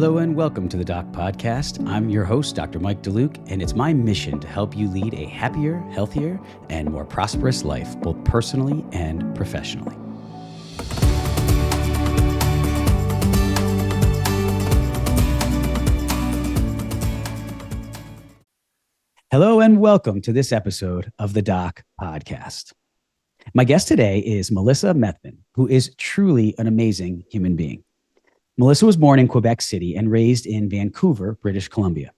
Hello and welcome to the Doc Podcast. I'm your host, Dr. Mike DeLuke, and it's my mission to help you lead a happier, healthier, and more prosperous life, both personally and professionally. Hello and welcome to this episode of the Doc Podcast. My guest today is Melissa Methven, who is truly an amazing human being. Melissa was born in Quebec City and raised in Vancouver, British Columbia.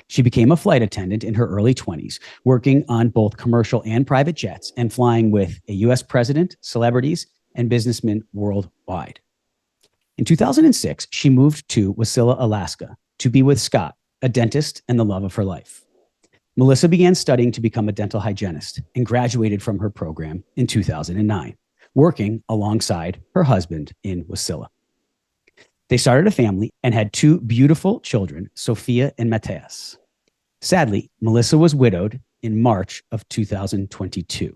She became a flight attendant in her early 20s, working on both commercial and private jets and flying with a U.S. president, celebrities, and businessmen worldwide. In 2006, she moved to Wasilla, Alaska, to be with Scott, a dentist and the love of her life. Melissa began studying to become a dental hygienist and graduated from her program in 2009, working alongside her husband in Wasilla. They started a family and had two beautiful children, Sophia and Matthias. Sadly, Melissa was widowed in March of 2022.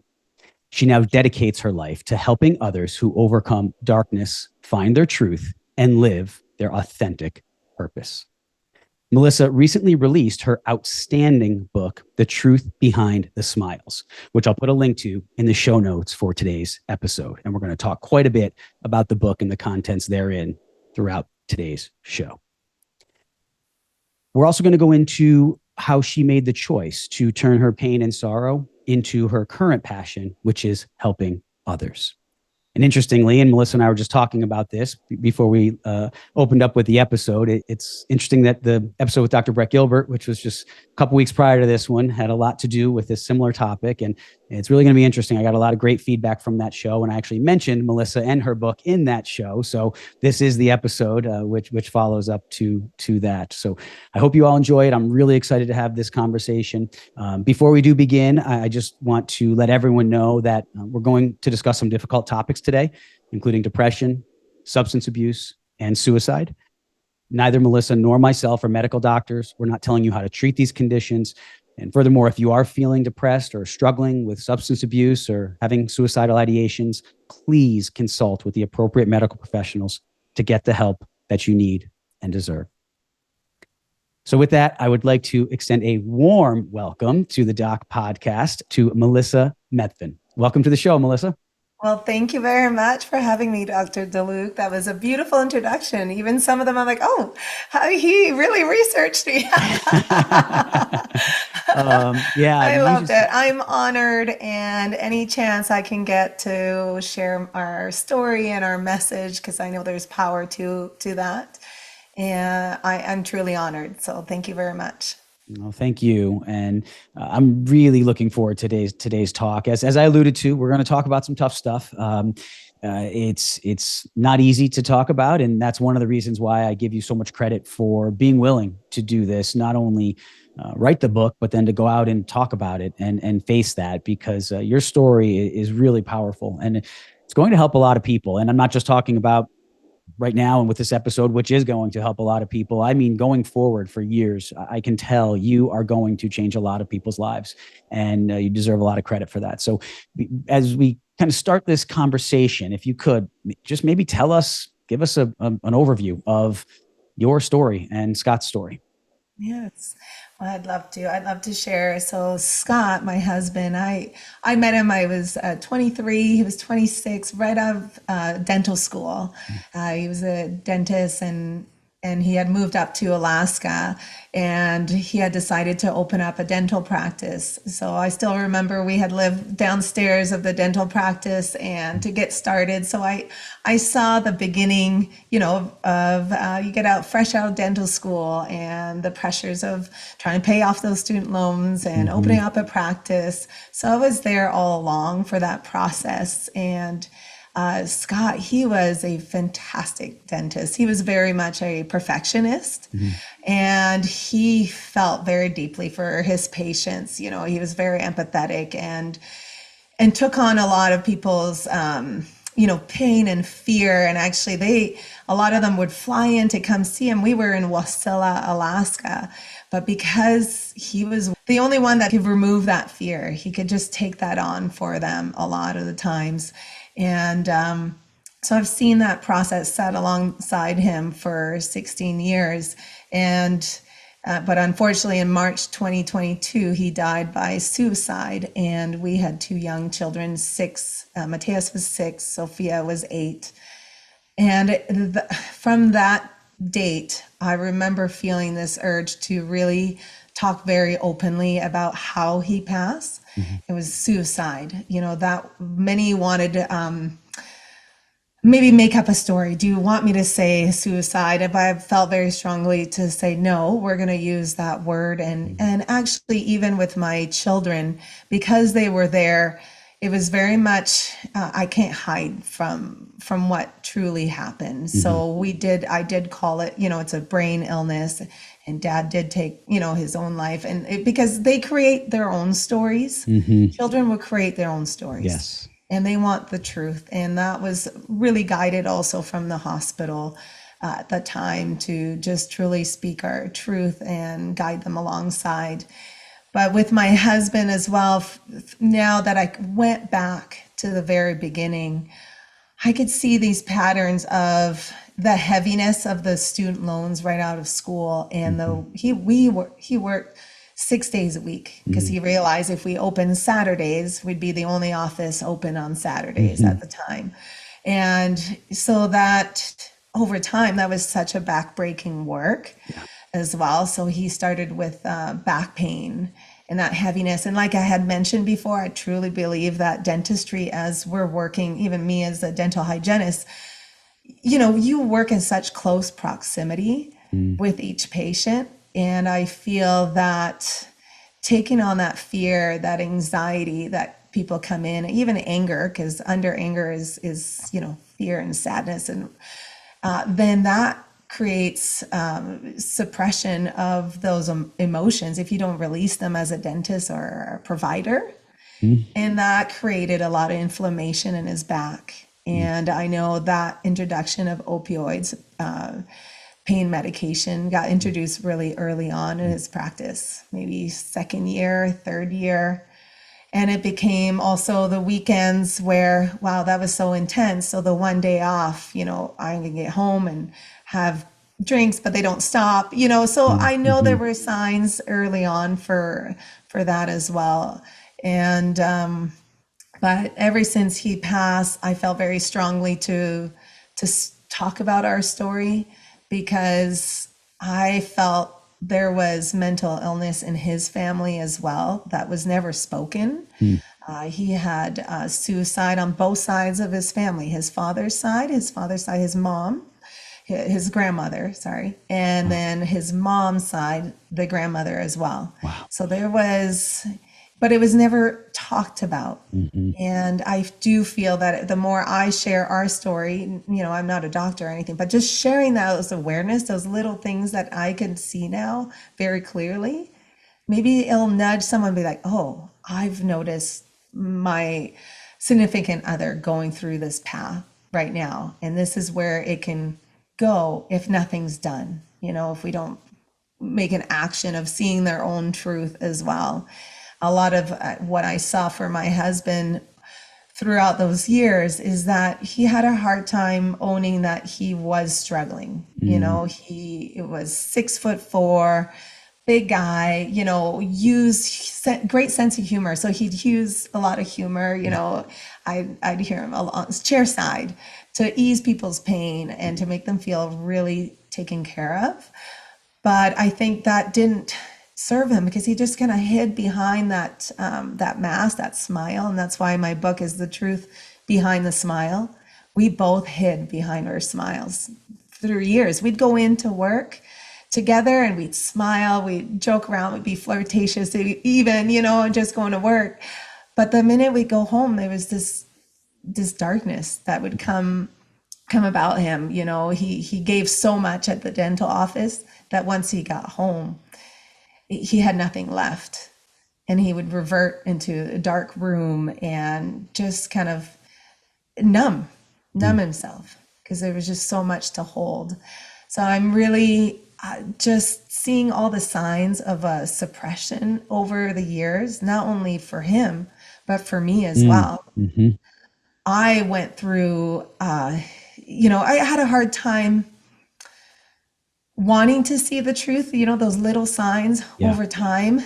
She now dedicates her life to helping others who overcome darkness, find their truth, and live their authentic purpose. Melissa recently released her outstanding book, The Truth Behind the Smiles, which I'll put a link to in the show notes for today's episode. And we're going to talk quite a bit about the book and the contents therein throughout today's show. We're also going to go into how she made the choice to turn her pain and sorrow into her current passion, which is helping others. And interestingly, and Melissa and I were just talking about this before we opened up with the episode, it's interesting that the episode with Dr. Brett Gilbert, which was just a couple weeks prior to this one, had a lot to do with this similar topic. And it's really going to be interesting. I got a lot of great feedback from that show, and I actually mentioned Melissa and her book in that show. So this is the episode which follows up to that. So I hope you all enjoy it. I'm really excited to have this conversation. Before we do begin, I just want to let everyone know that we're going to discuss some difficult topics today, including depression, substance abuse, and suicide. Neither Melissa nor myself are medical doctors. We're not telling you how to treat these conditions. And furthermore, if you are feeling depressed or struggling with substance abuse or having suicidal ideations, please consult with the appropriate medical professionals to get the help that you need and deserve. So with that, I would like to extend a warm welcome to the Doc Podcast to Melissa Methven. Welcome to the show, Melissa. Well, thank you very much for having me, Dr. DeLuke. That was a beautiful introduction. Even some of them, I'm like, oh, he really researched me. I loved it. I'm honored, and any chance I can get to share our story and our message, because I know there's power to that. And I'm truly honored. So thank you very much. Well, thank you. And I'm really looking forward to today's talk. As I alluded to, we're going to talk about some tough stuff. It's not easy to talk about. And that's one of the reasons why I give you so much credit for being willing to do this, not only write the book, but then to go out and talk about it and face that, because your story is really powerful and it's going to help a lot of people. And I'm not just talking about right now and with this episode, which is going to help a lot of people. I mean, going forward for years, I can tell you are going to change a lot of people's lives, and you deserve a lot of credit for that. So as we kind of start this conversation, if you could just maybe give us an overview of your story and Scott's story. Yes. Well, I'd love to share. So Scott, my husband, I met him, I was 23, he was 26, right out of dental school. He was a dentist, and he had moved up to Alaska, and he had decided to open up a dental practice. So I still remember we had lived downstairs of the dental practice and to get started. So I saw the beginning, of you get out fresh out of dental school and the pressures of trying to pay off those student loans and opening up a practice. So I was there all along for that process. And Scott, he was a fantastic dentist. He was very much a perfectionist, and he felt very deeply for his patients. He was very empathetic and took on a lot of people's, pain and fear. And actually a lot of them would fly in to come see him. We were in Wasilla, Alaska, but because he was the only one that could remove that fear, he could just take that on for them a lot of the times. And So I've seen that process set alongside him for 16 years. And, but unfortunately, in March 2022, he died by suicide. And we had two young children, six, Mateus was 6, Sophia was 8. And from that date, I remember feeling this urge to really talk very openly about how he passed. Mhm. It was suicide, that many wanted maybe make up a story. Do you want me to say suicide? If I felt very strongly to say no, we're going to use that word. And actually, even with my children, because they were there, it was very much I can't hide from what truly happened. Mhm. So I did call it, it's a brain illness, and Dad did take, his own life, and because they create their own stories. Mhm. Children will create their own stories, Yes. and they want the truth. And that was really guided also from the hospital at the time to just truly speak our truth and guide them alongside. But with my husband as well, now that I went back to the very beginning, I could see these patterns of the heaviness of the student loans right out of school, and Mhm. he worked 6 days a week because Mhm. he realized if we opened Saturdays, we'd be the only office open on Saturdays at Mhm. the time. And so that over time, that was such a backbreaking work Yeah. as well. So he started with back pain and that heaviness. And like I had mentioned before, I truly believe that dentistry, as we're working, even me as a dental hygienist, you work in such close proximity Mm. with each patient. And I feel that taking on that fear, that anxiety that people come in, even anger, because under anger is fear and sadness, and then that creates suppression of those emotions if you don't release them as a dentist or a provider. Mm. And that created a lot of inflammation in his back. Mm. And I know that introduction of opioids, pain medication, got introduced really early on in his practice, maybe second year, third year. And it became also the weekends where, wow, that was so intense. So the one day off, I can get home and have drinks, but they don't stop, So Mm. I know there Mhm. were signs early on for that as well. And but ever since he passed, I felt very strongly to talk about our story, because I felt there was mental illness in his family as well that was never spoken. Mm. He had suicide on both sides of his family, his father's side, his mom, his grandmother, sorry, and Wow. then his mom's side, the grandmother as well. Wow. So there was, but it was never talked about. Mhm. And I do feel that the more I share our story, I'm not a doctor or anything, but just sharing those awareness, those little things that I can see now very clearly, maybe it'll nudge someone, be like, oh, I've noticed my significant other going through this path right now. And this is where it can go if nothing's done, if we don't make an action of seeing their own truth as well. A lot of what I saw for my husband throughout those years is that he had a hard time owning that he was struggling. Mm. He it was 6'4", big guy, use great sense of humor. So he'd use a lot of humor, Yeah. I'd hear him on his chair side to ease people's pain and to make them feel really taken care of. But I think that didn't serve him because he just kind of hid behind that mask, that smile, and that's why my book is The Truth Behind the Smile. We both hid behind our smiles through years. We'd go into work together and we'd smile, we'd joke around, we'd be flirtatious, even, just going to work. But the minute we go home, there was this darkness that would come about him. He gave so much at the dental office that once he got home, he had nothing left, and he would revert into a dark room and just kind of numb numb Mm. himself because there was just so much to hold. So I'm really just seeing all the signs of a suppression over the years, not only for him but for me as Mm. well. Mhm. I went through, I had a hard time wanting to see the truth, those little signs Yeah. over time.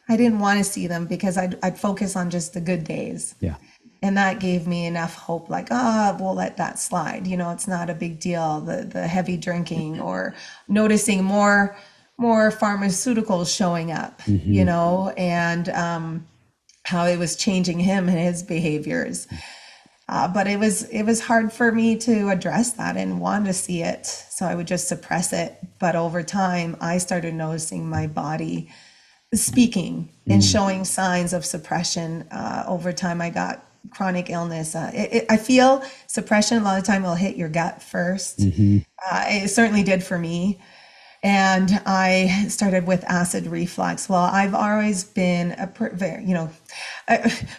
I didn't want to see them because I'd focus on just the good days. Yeah. And that gave me enough hope, like, we'll let that slide. It's not a big deal. The heavy drinking or noticing more pharmaceuticals showing up, Mm-hmm. and how it was changing him and his behaviors. But it was hard for me to address that and want to see it. So I would just suppress it. But over time, I started noticing my body speaking and Mm-hmm. showing signs of suppression. Over time, I got chronic illness. I feel suppression a lot of time will hit your gut first. Mm-hmm. It certainly did for me. And I started with acid reflux. Well, I've always been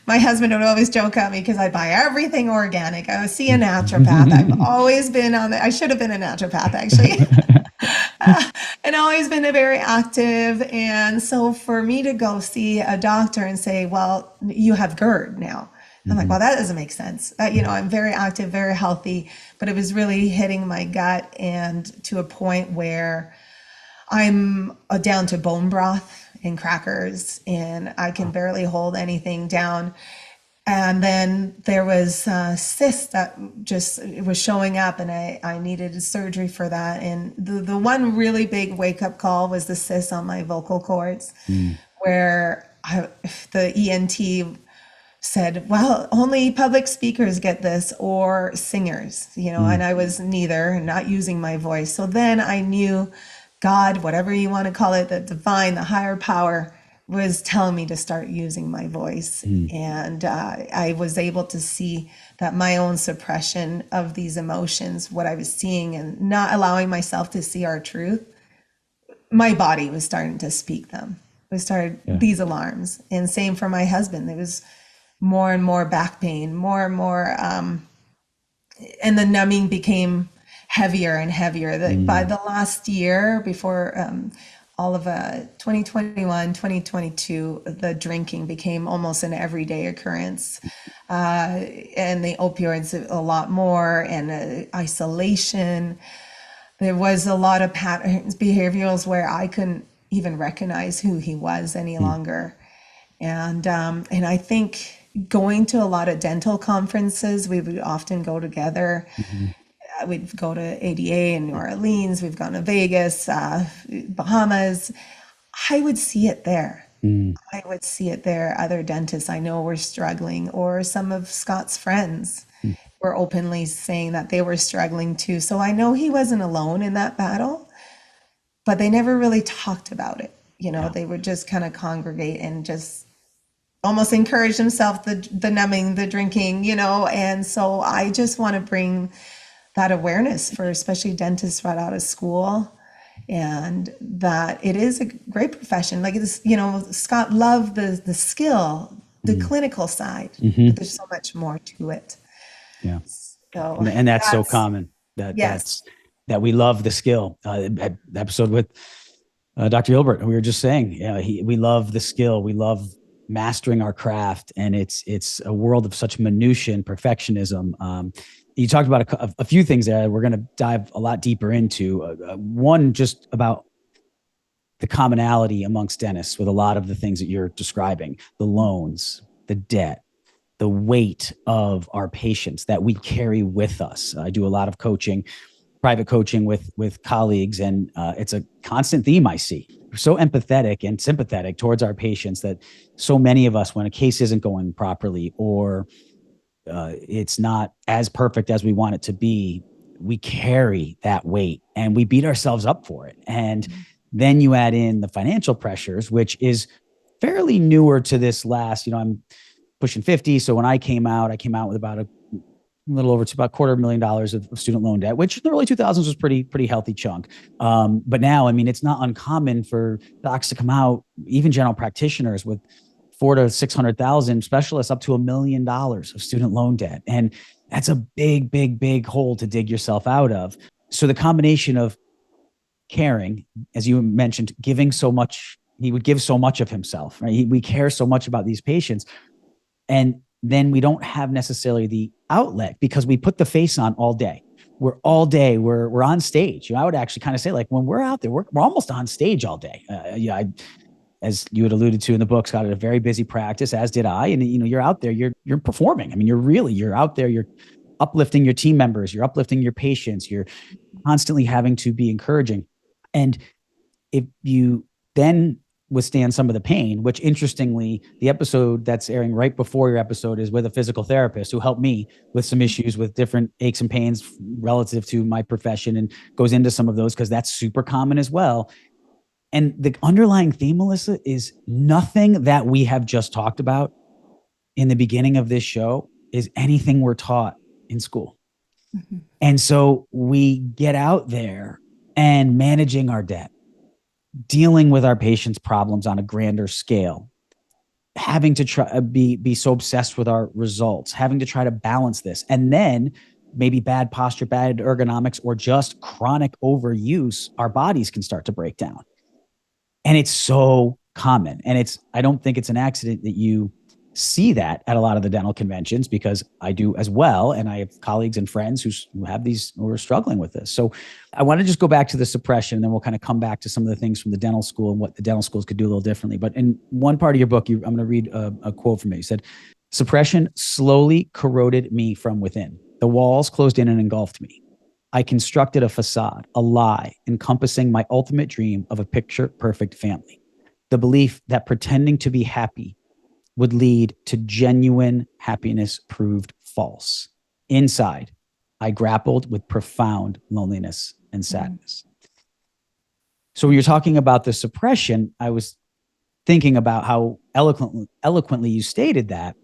my husband would always joke at me because I buy everything organic. I would see a naturopath. I've always been I should have been a naturopath actually. And always been a very active. And so for me to go see a doctor and say, well, you have GERD now. I'm like, Mm-hmm. well, that doesn't make sense. I'm very active, very healthy, but it was really hitting my gut and to a point where I'm down to bone broth and crackers, and I can barely hold anything down. And then there was a cyst that just it was showing up, and I needed surgery for that. And the one really big wake up call was the cyst on my vocal cords, Mm. where the ENT said, well, only public speakers get this or singers, Mm. and I was neither, not using my voice. So then I knew God, whatever you want to call it, the divine, the higher power was telling me to start using my voice. Mm. And I was able to see that my own suppression of these emotions, what I was seeing and not allowing myself to see our truth, my body was starting to speak them. It started Yeah. these alarms. And same for my husband. There was more and more back pain, more and more, and the numbing became heavier and heavier. By Mm. the last year, before all of 2021, 2022, the drinking became almost an everyday occurrence. And the opioids a lot more, and isolation. There was a lot of patterns, behaviorals where I couldn't even recognize who he was any Mm. longer. And I think going to a lot of dental conferences, we would often go together. Mhm. We'd go to ADA in New Orleans. We've gone to Vegas, Bahamas. I would see it there. Mm. I would see it there. Other dentists I know were struggling, or some of Scott's friends Mm. were openly saying that they were struggling too. So I know he wasn't alone in that battle, but they never really talked about it. Yeah. They would just kind of congregate and just almost encourage themselves, the numbing, the drinking, and so I just want to bring that awareness for especially dentists right out of school, and that it is a great profession. Like this, Scott loved the skill, the Mm. clinical side, but Mhm. there's so much more to it. Yeah. So And that's so that's common that yes. that we love the skill. Episode with Dr. Hilbert, we were just saying, yeah, we love the skill. We love mastering our craft, and it's a world of such minutia and perfectionism. You talked about a few things there. We're going to dive a lot deeper into. One, just about the commonality amongst dentists with a lot of the things that you're describing: the loans, the debt, the weight of our patients that we carry with us. I do a lot of coaching, private coaching with colleagues, and it's a constant theme I see. We're so empathetic and sympathetic towards our patients that so many of us, when a case isn't going properly or it's not as perfect as we want it to be, we carry that weight and we beat ourselves up for it. And then you add in the financial pressures, which is fairly newer to this last, I'm pushing 50. So when I came out with about a little over about $250,000 of student loan debt, which in the early 2000s was pretty healthy chunk. But now, I mean, it's not uncommon for docs to come out, even general practitioners, with 400,000 to 600,000, specialists up to $1 million of student loan debt, and that's a big hole to dig yourself out of. So the combination of caring, as you mentioned, giving so much, he would give so much of himself, right? We care so much about these patients, and then we don't have necessarily the outlet because we put the face on all day. We're all day, we're on stage. I would actually kind of say, like, when we're out there, we're almost on stage all day. As you had alluded to in the book, Scott, had a very busy practice, as did I. And you're out there, you're performing. I mean, you're out there, you're uplifting your team members, you're uplifting your patients, you're constantly having to be encouraging. And if you then withstand some of the pain, which interestingly, the episode that's airing right before your episode is with a physical therapist who helped me with some issues with different aches and pains relative to my profession, and goes into some of those because that's super common as well. And the underlying theme, Melissa, is nothing that we have just talked about in the beginning of this show is anything we're taught in school. Mm-hmm. And so we get out there and managing our debt, dealing with our patients' problems on a grander scale, having to try be so obsessed with our results, having to try to balance this, and then maybe bad posture, bad ergonomics, or just chronic overuse, our bodies can start to break down. And it's so common. And I don't think it's an accident that you see that at a lot of the dental conventions, because I do as well. And I have colleagues and friends who are struggling with this. So I want to just go back to the suppression, and then we'll kind of come back to some of the things from the dental school and what the dental schools could do a little differently. But in one part of your book, I'm going to read a quote from you. You said, "Suppression slowly corroded me from within. The walls closed in and engulfed me. I constructed a facade, a lie, encompassing my ultimate dream of a picture-perfect family. The belief that pretending to be happy would lead to genuine happiness proved false. Inside, I grappled with profound loneliness and sadness." So when you're talking about the suppression, I was thinking about how eloquently you stated that.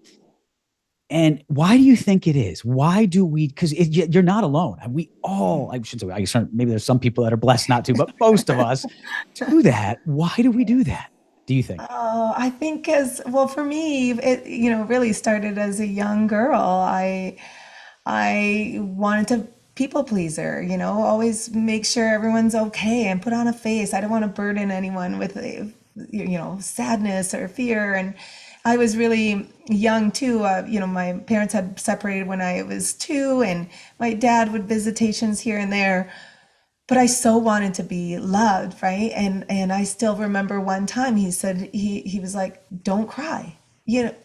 And why do you think it is? Why do we? Because you're not alone. We all, I shouldn't say, I guess maybe there's some people that are blessed not to, but most of us do that. Why do we do that, do you think? Oh, I think for me, it, really started as a young girl. I wanted to people pleaser, always make sure everyone's okay and put on a face. I don't want to burden anyone with, sadness or fear. And I was really young too. My parents had separated when I was 2, and my dad would visitations here and there. But I so wanted to be loved, right? And I still remember one time he said he was like, "Don't cry,"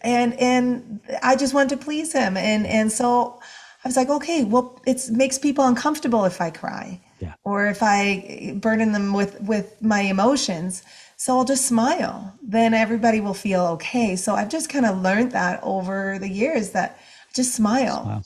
and I just wanted to please him, and so I was like, okay, well, it makes people uncomfortable if I cry, Yeah. or if I burden them with my emotions. So I'll just smile. Then everybody will feel okay. So I've just kind of learned that over the years, that just smile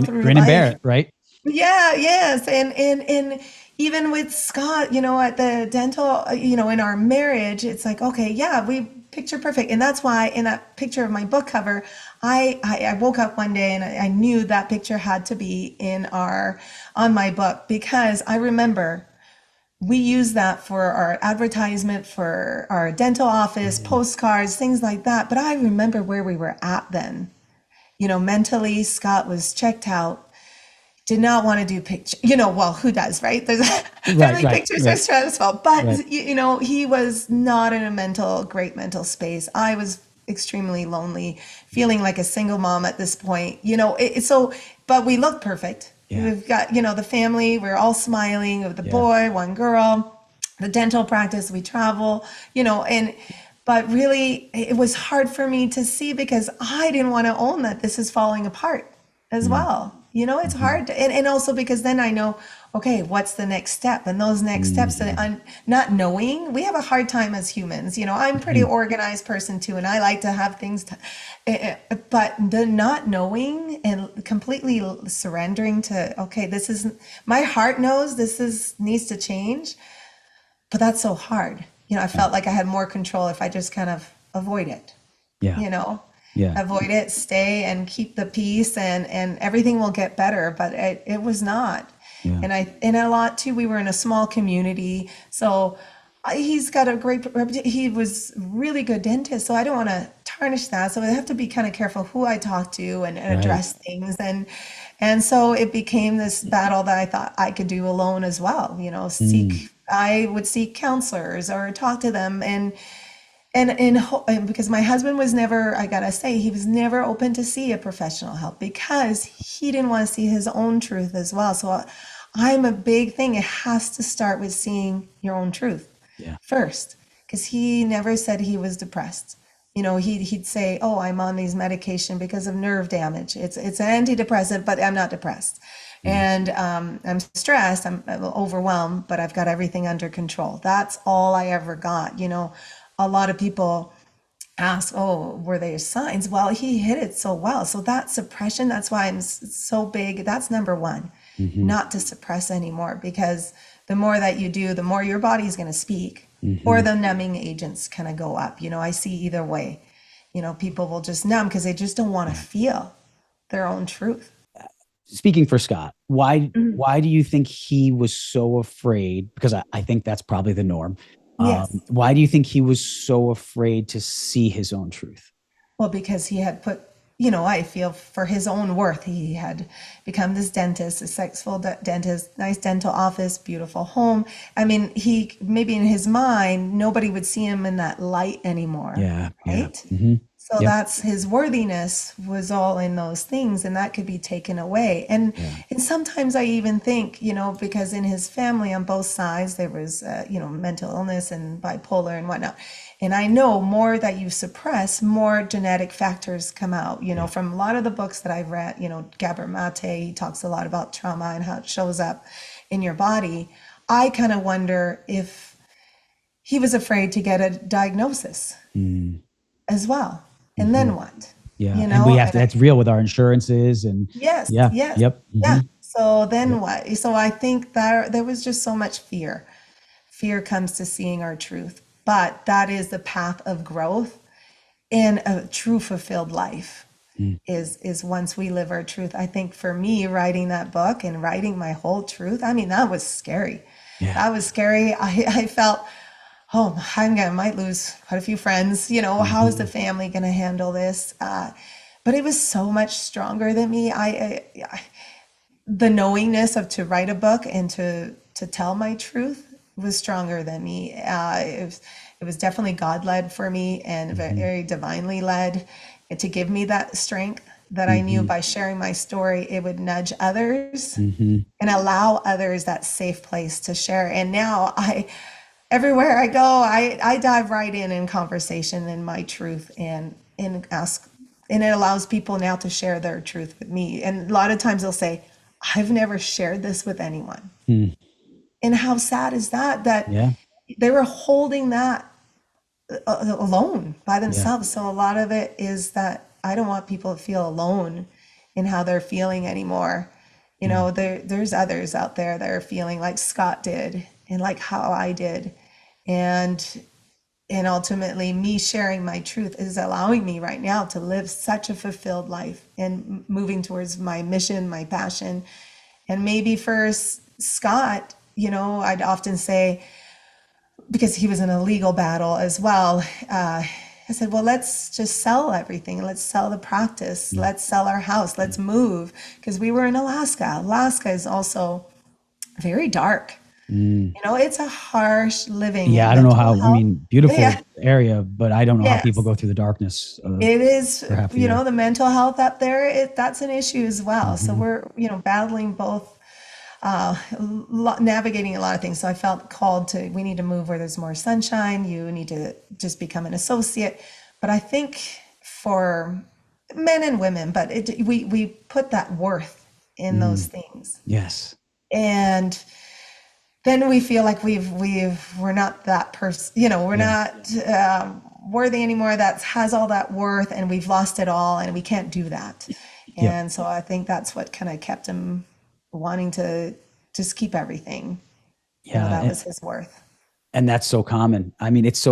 through Grin and bear life. it, right? Yeah, yes. And even with Scott, at the dental, in our marriage, it's like, okay, yeah, we picture perfect. And that's why in that picture of my book cover, I woke up one day and I knew that picture had to be on my book, because I remember we use that for our advertisement, for our dental office, postcards, things like that. But I remember where we were at then. Mentally, Scott was checked out, did not want to do picture, well, who does, right? There's family pictures are stressful, but he was not in a great mental space. I was extremely lonely, feeling like a single mom at this point, but we looked perfect. Yeah. We've got, the family, we're all smiling, with the boy, one girl, the dental practice, we travel, but really it was hard for me to see, because I didn't want to own that this is falling apart as well. It's hard to, and also because then I know, okay, what's the next step? And those next steps, not knowing, we have a hard time as humans. I'm a pretty organized person too, and I like to have things, but the not knowing and completely surrendering to, okay, this is, my heart knows needs to change, but that's so hard. I felt like I had more control if I just kind of avoid it. Avoid it, stay and keep the peace, and everything will get better. But it was not. Yeah. And a lot too, we were in a small community. So he's got a great reputation. He was really good dentist. So I don't want to tarnish that. So I have to be kind of careful who I talk to and address things. And so it became this battle that I thought I could do alone as well. I would seek counselors or talk to them, And because my husband was never, I gotta say, he was never open to see a professional help because he didn't want to see his own truth as well. So I'm a big thing. It has to start with seeing your own truth Yeah. first, because he never said he was depressed. He'd say, "Oh, I'm on these medication because of nerve damage. It's an antidepressant, but I'm not depressed, Mm. and I'm stressed. I'm overwhelmed, but I've got everything under control." That's all I ever got. A lot of people ask, "Oh, were there signs?" Well, he hit it so well. So that suppression, that's why I'm so big. That's number one, Hmm. not to suppress anymore, because the more that you do, the more your body's going to speak, or Hmm. the numbing agents kind of go up. I see either way. People will just numb because they just don't want to Yeah. feel their own truth. Speaking for Scott, why Mhm. why do you think he was so afraid? Because I think that's probably the norm. Yes. Why do you think he was so afraid to see his own truth? Well, because he had put, I feel for his own worth, he had become this dentist, a successful dentist, nice dental office, beautiful home. I mean, he maybe in his mind, nobody would see him in that light anymore, Yeah, yeah. right? Hmm. So Yep. that's his worthiness was all in those things, and that could be taken away. And Yeah. and sometimes I even think, because in his family on both sides there was, mental illness and bipolar and whatnot. And I know more that you suppress, more genetic factors come out. Yeah. From a lot of the books that I've read. Gabor Mate, he talks a lot about trauma and how it shows up in your body. I kind of wonder if he was afraid to get a diagnosis Mm. as well. And Hmm. then what? Yeah. You And we know, have and to, I, that's real with our insurances and yes, yeah. yes, Yep. Hmm. yeah. So Yep. then what? So I think that there was just so much fear. Fear comes to seeing our truth, but that is the path of growth in a true fulfilled life. Mm. Is once we live our truth. I think for me, writing that book and writing my whole truth, I mean, that was scary. Yeah. That was scary. I felt, oh, might lose quite a few friends. How is the Hmm. family going to handle this? But it was so much stronger than me. The knowingness of to write a book and to tell my truth was stronger than me. It was definitely God led for me, and Hmm. very divinely led, and to give me that strength that I knew Hmm. by sharing my story, it would nudge others Hmm. and allow others that safe place to share. And now everywhere I go, I dive right in conversation in my truth and ask, and it allows people now to share their truth with me. And a lot of times they'll say, "I've never shared this with anyone." Mm. And how sad is that? That Yeah. they were holding that alone by Yeah. themselves. So a lot of it is that I don't want people to feel alone in how they're feeling anymore. Yeah. There's others out there that are feeling like Scott did and like how I did. And and ultimately me sharing my truth is allowing me right now to live such a fulfilled life and moving towards my mission, my passion. And maybe for Scott, I'd often say, because he was in a legal battle as well, I said, well, let's just sell everything. Let's sell the practice. Mm. Let's sell our house. Let's move. Because we were in Alaska. Alaska is also very dark. Mm. It's a harsh living Yeah. and I don't know mental how, I health. mean, beautiful Yeah, area, but I don't know how people yes. go through the darkness It is, for half the year. the mental health up there, that's an issue as well. So Hmm. we're, battling both, navigating a lot of things. So I felt called to, we need to move where there's more sunshine. You need to just become an associate. But I think for men and women, but we put that worth in those Mm. things. Yes. And then we feel like we're not that person, we're Yeah. not worthy anymore. That has all that worth, and we've lost it all, and we can't do that. Yep. And so I think that's what kind of kept him wanting to just keep everything. Yeah. That was his worth. And that's so common. I mean, it's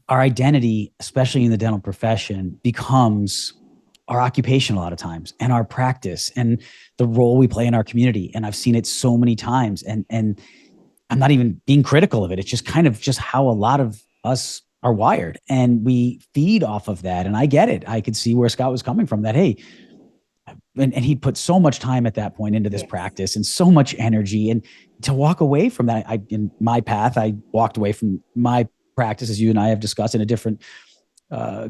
our identity, especially in the dental profession, becomes our occupation a lot of times and our practice and the role we play in our community. And I've seen it so many times. And I'm not even being critical of it. It's just kind of just how a lot of us are wired and we feed off of that. And I get it. I could see where Scott was coming from that, hey, and he put so much time at that point into this Yes. practice and so much energy. And to walk away from that, in my path, I walked away from my practice, as you and I have discussed, in a different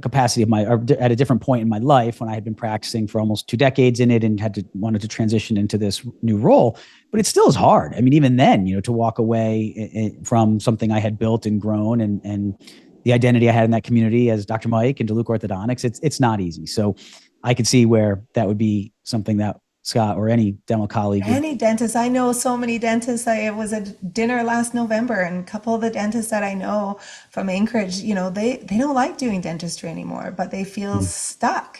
capacity of my, or at a different point in my life when I had been practicing for almost 2 decades in it and wanted to transition into this new role. But it still is hard. I mean, even then, to walk away from something I had built and grown, and the identity I had in that community as Dr. Mike and DeLuke Orthodontics, it's not easy. So I could see where that would be something that Scott or any dental colleague would. Any dentist. I know so many dentists. I was at dinner last November, and a couple of the dentists that I know from Anchorage, they don't like doing dentistry anymore, but they feel Mm, stuck.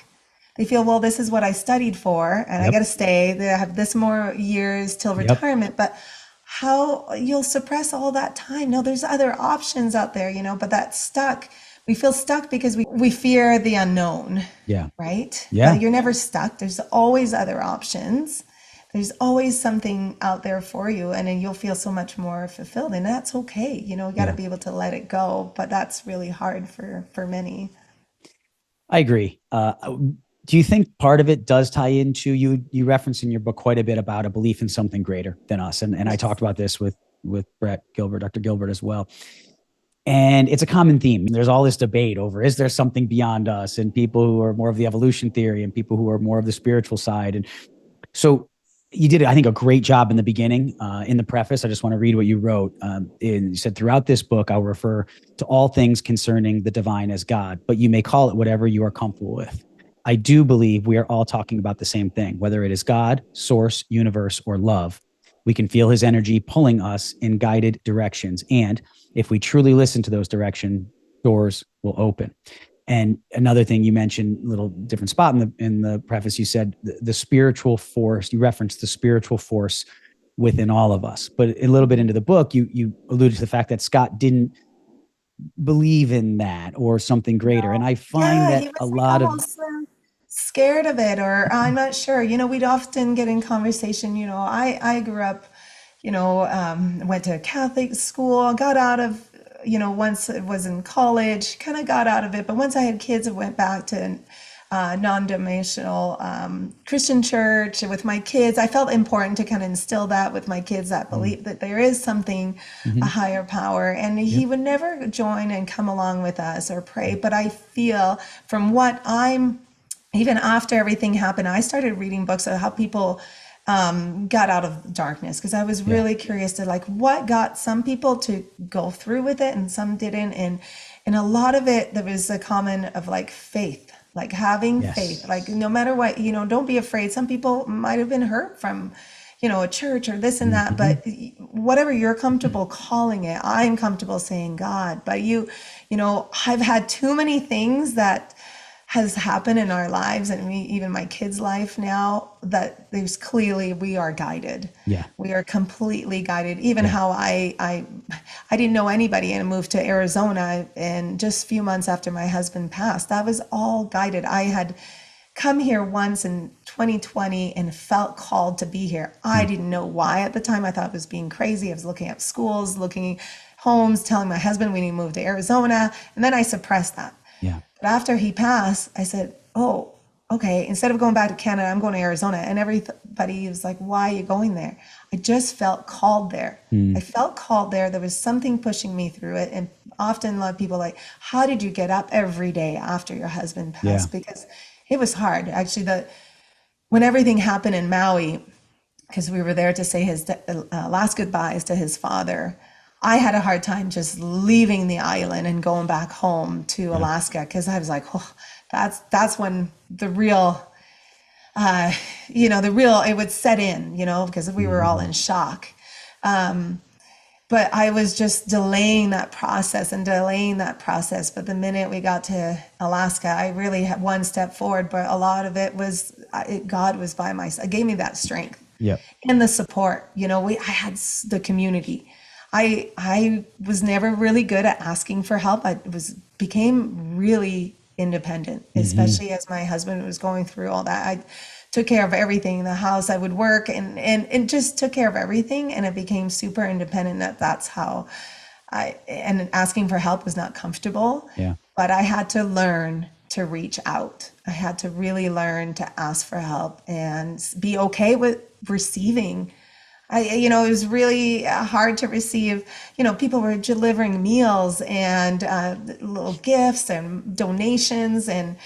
They feel, well, this is what I studied for, and I got yep. to stay. They have this more years till Yep. retirement, but how you'll suppress all that time? No, there's other options out there, but that stuck. We feel stuck because we fear the unknown, Yeah. right? Yeah. But you're never stuck. There's always other options. There's always something out there for you, and then you'll feel so much more fulfilled, and that's okay. You got to Yeah. be able to let it go, but that's really hard for many. I agree. Do you think part of it does tie into, you reference in your book quite a bit about a belief in something greater than us, and I talked about this with Brett Gilbert, Dr. Gilbert, as well. And it's a common theme. There's all this debate over, is there something beyond us, and people who are more of the evolution theory and people who are more of the spiritual side. And so you did, I think, a great job in the beginning. In the preface, I just want to read what you wrote. You said, throughout this book, I'll refer to all things concerning the divine as God, but you may call it whatever you are comfortable with. I do believe we are all talking about the same thing, whether it is God, source, universe, or love. We can feel his energy pulling us in guided directions. And if we truly listen to those directions, doors will open. And another thing you mentioned, a little different spot in the preface, you said the spiritual force. You referenced the spiritual force within all of us. But a little bit into the book, you alluded to the fact that Scott didn't believe in that or something greater. And No. I find Yeah, that he a was like lot of. almost scared of it, or I'm not sure. We'd often get in conversation. I grew up, went to a Catholic school, got out of, once it was in college, kind of got out of it. But once I had kids, I went back to non-denominational Christian church with my kids. I felt important to kind of instill that with my kids, that Mm, belief that there is something, a mhm, higher power. And he yep. would never join and come along with us or pray. But I feel from what even after everything happened, I started reading books of how people got out of darkness, because I was Yeah. really curious to like what got some people to go through with it and some didn't. And a lot of it, there was a common of like faith, like having faith, Yes. like no matter what, don't be afraid. Some people might have been hurt from, a church or this and that, Mm-hmm. but whatever you're comfortable calling it, I'm comfortable saying God. But I've had too many things that has happened in our lives, and even my kids' life now, that we are guided. Yeah. We are completely guided. Even Yeah. how I didn't know anybody and moved to Arizona, and just a few months after my husband passed, that was all guided. I had come here once in 2020 and felt called to be here. I Mm, didn't know why at the time. I thought I was being crazy. I was looking at schools, looking homes, telling my husband we need to move to Arizona, and then I suppressed that. yeah. But after he passed, I said, oh, okay, instead of going back to Canada, I'm going to Arizona. And everybody was like, why are you going there? I just felt called there. I Mm, felt called there. There was something pushing me through it. And often a lot of people are like, how did you get up every day after your husband yeah. passed? Because it was hard. Actually, when everything happened in Maui, because we were there to say his last goodbyes to his father, I had a hard time just leaving the island and going back home to Yeah. Alaska, because I was like, oh, that's when the real, it would set in, because we were all Mhm. in shock. But I was just delaying that process and delaying that process. But the minute we got to Alaska, I really had one step forward. But a lot of it was God was by my side. It gave me that strength Yep. and the support. I had the community. I was never really good at asking for help. I became really independent, Hmm. especially as my husband was going through all that. I took care of everything in the house. I would work and just took care of everything, and it became super independent. That's how and asking for help was not comfortable, Yeah. but I had to learn to reach out. I had to really learn to ask for help and be okay with receiving it was really hard to receive. People were delivering meals and little gifts and donations. And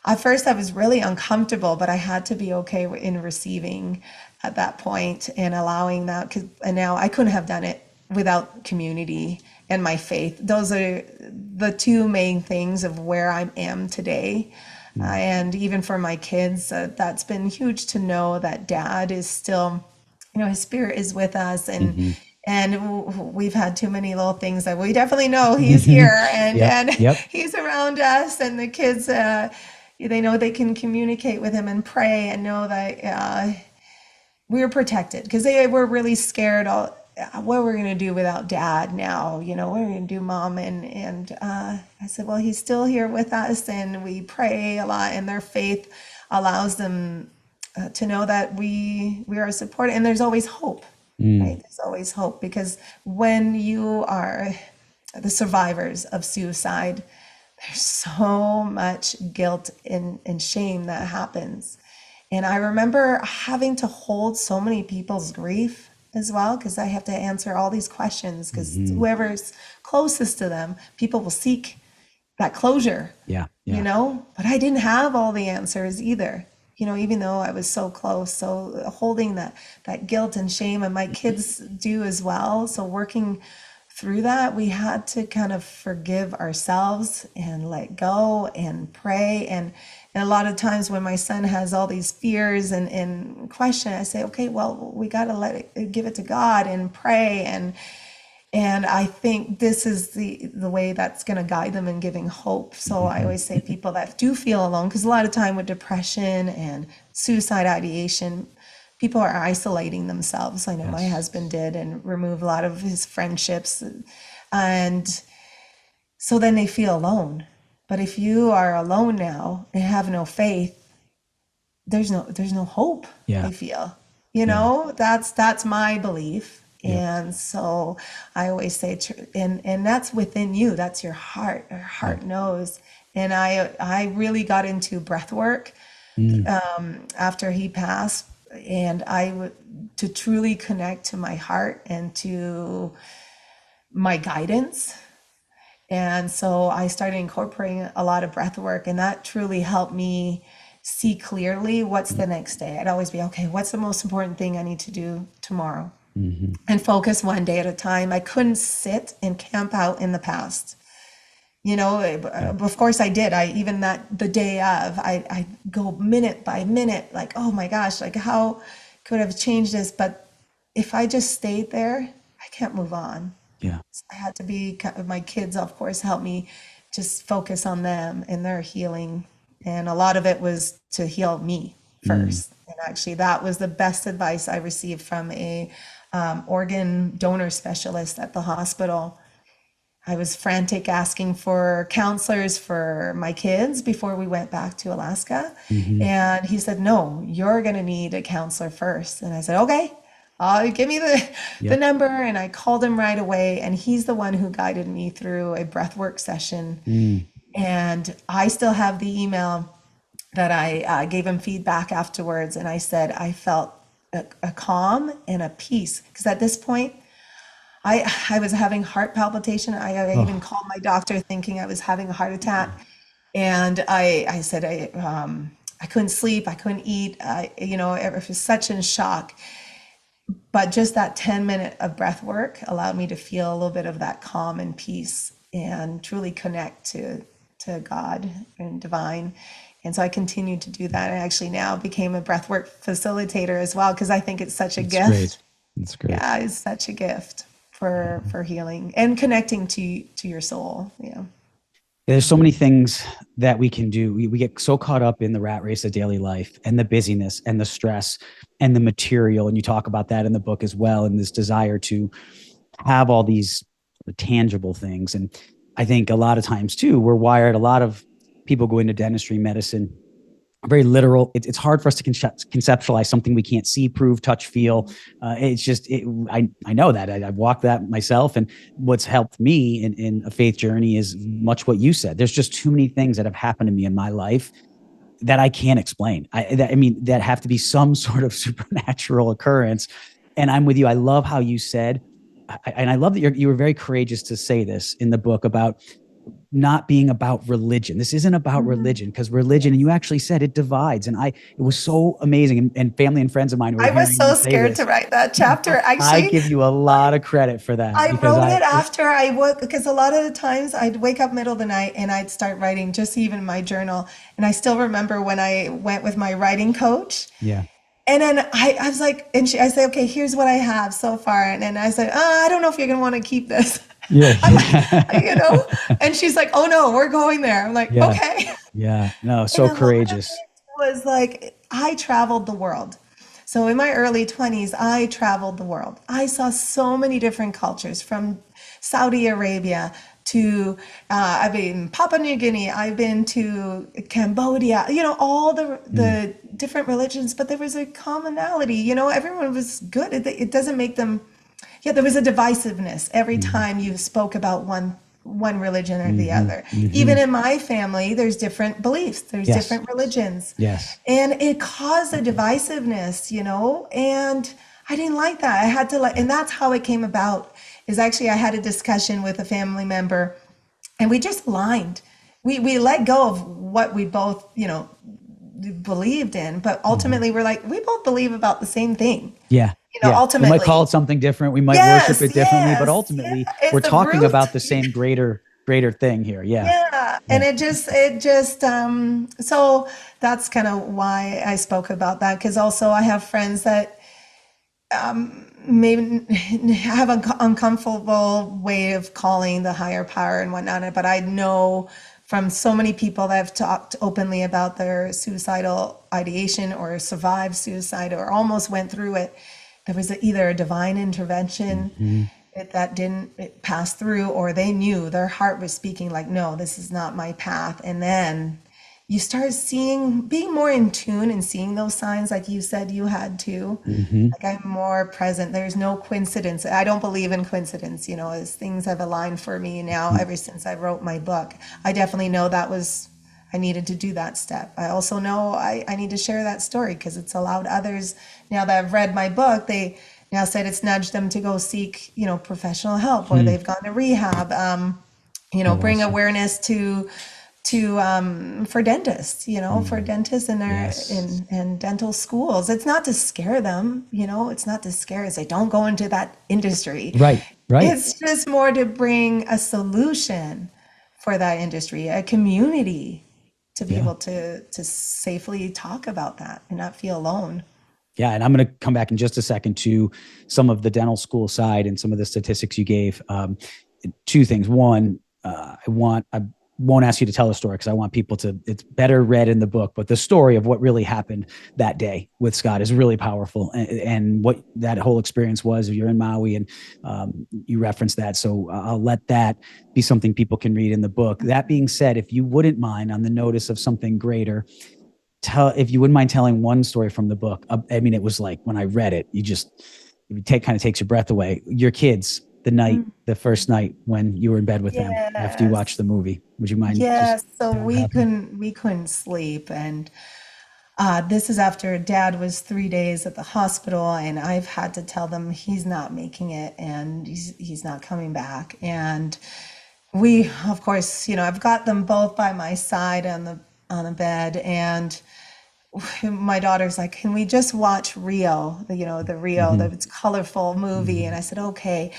at first I was really uncomfortable, but I had to be okay in receiving at that point and allowing that. And now I couldn't have done it without community and my faith. Those are the two main things of where I am today. And even for my kids, that's been huge to know that dad is still, his spirit is with us. And Mm-hmm. we've had too many little things that we definitely know he's here, and Yep. Yep. he's around us, and the kids, they know they can communicate with him and pray and know that we're protected, because they were really scared what we're going to do without dad now, what are we going to do, mom? And I said, well, he's still here with us, and we pray a lot, and their faith allows them to know that we are supported, and there's always hope, Mm. right? There's always hope, because when you are the survivors of suicide, there's so much guilt and shame that happens. And I remember having to hold so many people's grief as well, because I have to answer all these questions, because Mm-hmm. whoever's closest to them, people will seek that closure, Yeah. Yeah. but I didn't have all the answers either, even though I was so close. So holding that guilt and shame, and my kids do as well. So working through that, we had to kind of forgive ourselves and let go and pray. And a lot of times when my son has all these fears and question, I say, okay, well, we got to give it to God and pray. And I think this is the way that's going to guide them in giving hope. So I Mm-hmm. always say people that do feel alone, because a lot of time with depression and suicide ideation, people are isolating themselves. I know my Yes. husband did, and remove a lot of his friendships. And so then they feel alone. But if you are alone now and have no faith, there's no hope, I Yeah. feel. Yeah. That's my belief. Yep. And so I always say, and that's within you. That's your heart. Your Yep. heart knows. And I really got into breath work Mm. after he passed, and to truly connect to my heart and to my guidance. And so I started incorporating a lot of breath work, and that truly helped me see clearly what's the next day. I'd always be, okay, what's the most important thing I need to do tomorrow? Mm-hmm. And focus one day at a time. I couldn't sit and camp out in the past. Yeah. Of course I did. Even the day of, I go minute by minute, like, oh my gosh, like how could I have changed this? But if I just stayed there, I can't move on. Yeah. I had to be, my kids, of course, helped me just focus on them and their healing. And a lot of it was to heal me Mm. first. And actually, that was the best advice I received from a organ donor specialist at the hospital. I was frantic asking for counselors for my kids before we went back to Alaska. Mm-hmm. And he said, no, you're going to need a counselor first. And I said, okay, give me the Yep. number. And I called him right away. And he's the one who guided me through a breathwork session. Mm. And I still have the email that I gave him feedback afterwards. And I said, I felt a calm and a peace. Because at this point, I was having heart palpitation. I even Oh. called my doctor thinking I was having a heart attack. And I said, I couldn't sleep, I couldn't eat. I was such in shock. But just that 10-minute of breath work allowed me to feel a little bit of that calm and peace and truly connect to God and divine. And so I continued to do that. I actually now became a breathwork facilitator as well, because I think it's such a It's gift. great. It's great. Yeah, it's such a gift for healing and connecting to your soul. Yeah. There's so many things that we can do. We get so caught up in the rat race of daily life and the busyness and the stress and the material. And you talk about that in the book as well. And this desire to have all these tangible things. And I think a lot of times too, we're wired, a lot of people go into dentistry, medicine, very literal. It's hard for us to conceptualize something we can't see, prove, touch, feel. It's just, I know that I've walked that myself. And what's helped me in a faith journey is much what you said. There's just too many things that have happened to me in my life that I can't explain. I mean, that have to be some sort of supernatural occurrence And I'm with you. I love how you said, and I love that you were very courageous to say this in the book about not being about religion. This isn't about Mhm. religion, because religion, and you actually said it divides. And it was so amazing. And family and friends of mine were I was hearing me so say scared to this. write that chapter. I Actually, give you a lot of credit for that I because wrote it after I woke, because a lot of the times I'd wake up middle of the night and I'd start writing, just even my journal. And I still remember when I went with my writing coach. yeah, And then I was like, I said, okay, here's what I have so far. And then I said, I don't know if you're going to want to keep this. yeah, I'm like, yeah, and she's like, oh no, we're going there. I'm like, yeah, okay. yeah. No, And so a lot of courageous. it was like, I traveled the world. So in my early 20s, I traveled the world. I saw so many different cultures from Saudi Arabia to, I've been Papua New Guinea, I've been to Cambodia, all Mm, the different religions, but there was a commonality, everyone was good. It doesn't make them, yeah, there was a divisiveness every mm, time you spoke about one religion or the mm-hmm, other. mm-hmm. Even in my family, there's different beliefs, there's Yes, different religions. yes. And it caused a divisiveness, and I didn't like that. I had to like, Yeah. and that's how it came about. Is actually I had a discussion with a family member and we just aligned. We let go of what we both, believed in, but Mhm. ultimately we're like, we both believe about the same thing, Yeah. Yeah. We might call ultimately. it something different. We might worship Yes, it differently, but yes, yeah, ultimately it's we're the talking root. about the same greater thing here. Yeah. Yeah, and Yeah. so that's kind of why I spoke about that, because also I have friends that maybe have an uncomfortable way of calling the higher power and whatnot, but I know from so many people that have talked openly about their suicidal ideation or survived suicide or almost went through it, there was either a divine intervention Hmm. that didn't pass through, or they knew their heart was speaking like, no, this is not my path. And then you start being more in tune and seeing those signs like you said you had to. Hmm. Like I'm more present. There's no coincidence. I don't believe in coincidence, as things have aligned for me now Hmm. ever since I wrote my book. I definitely know I needed to do that step. I also know I need to share that story because it's allowed others, now that have read my book, they now said it's nudged them to go seek, professional help, or Hmm. they've gone to rehab. Oh, Bring awesome. awareness for dentists, for Mm. dentists in their Yes. in dental schools. It's not to scare them, it's not to scare and say don't go into that industry. Right. Right. It's just more to bring a solution for that industry, a community to be Yeah. able to safely talk about that and not feel alone. Yeah, and I'm going to come back in just a second to some of the dental school side and some of the statistics you gave. Two things. One, I won't ask you to tell a story because I want people to. It's better read in the book, but the story of what really happened that day with Scott is really powerful, and what that whole experience was. You're in Maui, and you referenced that, so I'll let that be something people can read in the book. That being said, if you wouldn't mind, on the notice of something greater, tell if you wouldn't mind telling one story from the book. I mean, it was like when I read it, it take kind of takes your breath away. Your kids, the first night when you were in bed with them after you watched Yes. the movie. Would you mind just Yes. So telling what we happened? couldn't we couldn't sleep, and this is after Dad was 3 days at the hospital, and I've had to tell them he's not making it, and he's not coming back. And we, of course, I've got them both by my side on the bed, and my daughter's like, "Can we just watch Rio? The Rio, Mm-hmm. the colorful movie." And Mm-hmm. I said, "Okay."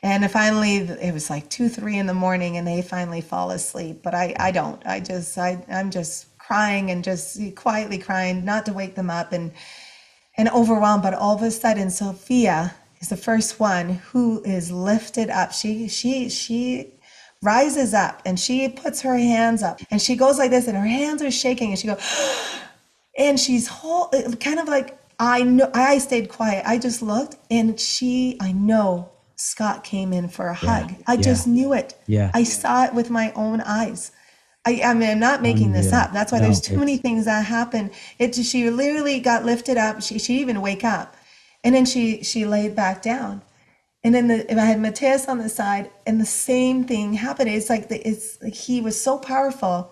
And finally, it was like 2, 3 in the morning, and they finally fall asleep. But I don't. I'm just crying and just quietly crying, not to wake them up, and overwhelmed. But all of a sudden, Sophia is the first one who is lifted up. She rises up and she puts her hands up and she goes like this, and her hands are shaking, and she goes, and she's whole, kind of like, I know. I stayed quiet. I just looked, and I know Scott came in for a Yeah. hug. I Yeah. just knew it. Yeah. I saw it with my own eyes. I mean, I'm not making this Unreal. up. That's why there's No, too many it's things that happen. She literally got lifted up. She didn't even wake up, and then she laid back down. And then I had Mateus on the side, and the same thing happened. It's like he was so powerful,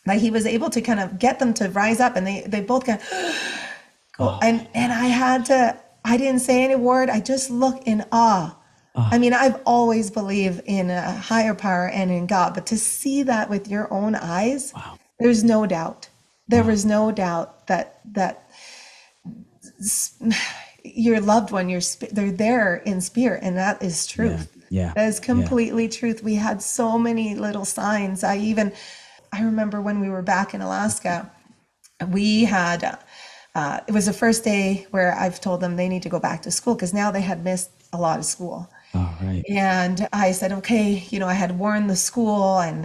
like he was able to kind of get them to rise up, and they both kind of go. oh And I had to. I didn't say any word. I just looked in awe. I Oh, mean, I've always believed in a higher power and in God, but to see that with your own eyes, wow. there's no doubt. There Wow. was no doubt that your loved one, they're there in spirit, and that is Yeah. truth. Yeah. That is Yeah. completely truth. We had so many little signs. I remember when we were back in Alaska, we had it was the first day where I've told them they need to go back to school because now they had missed a lot of school. All right. And I said, okay, I had warned the school and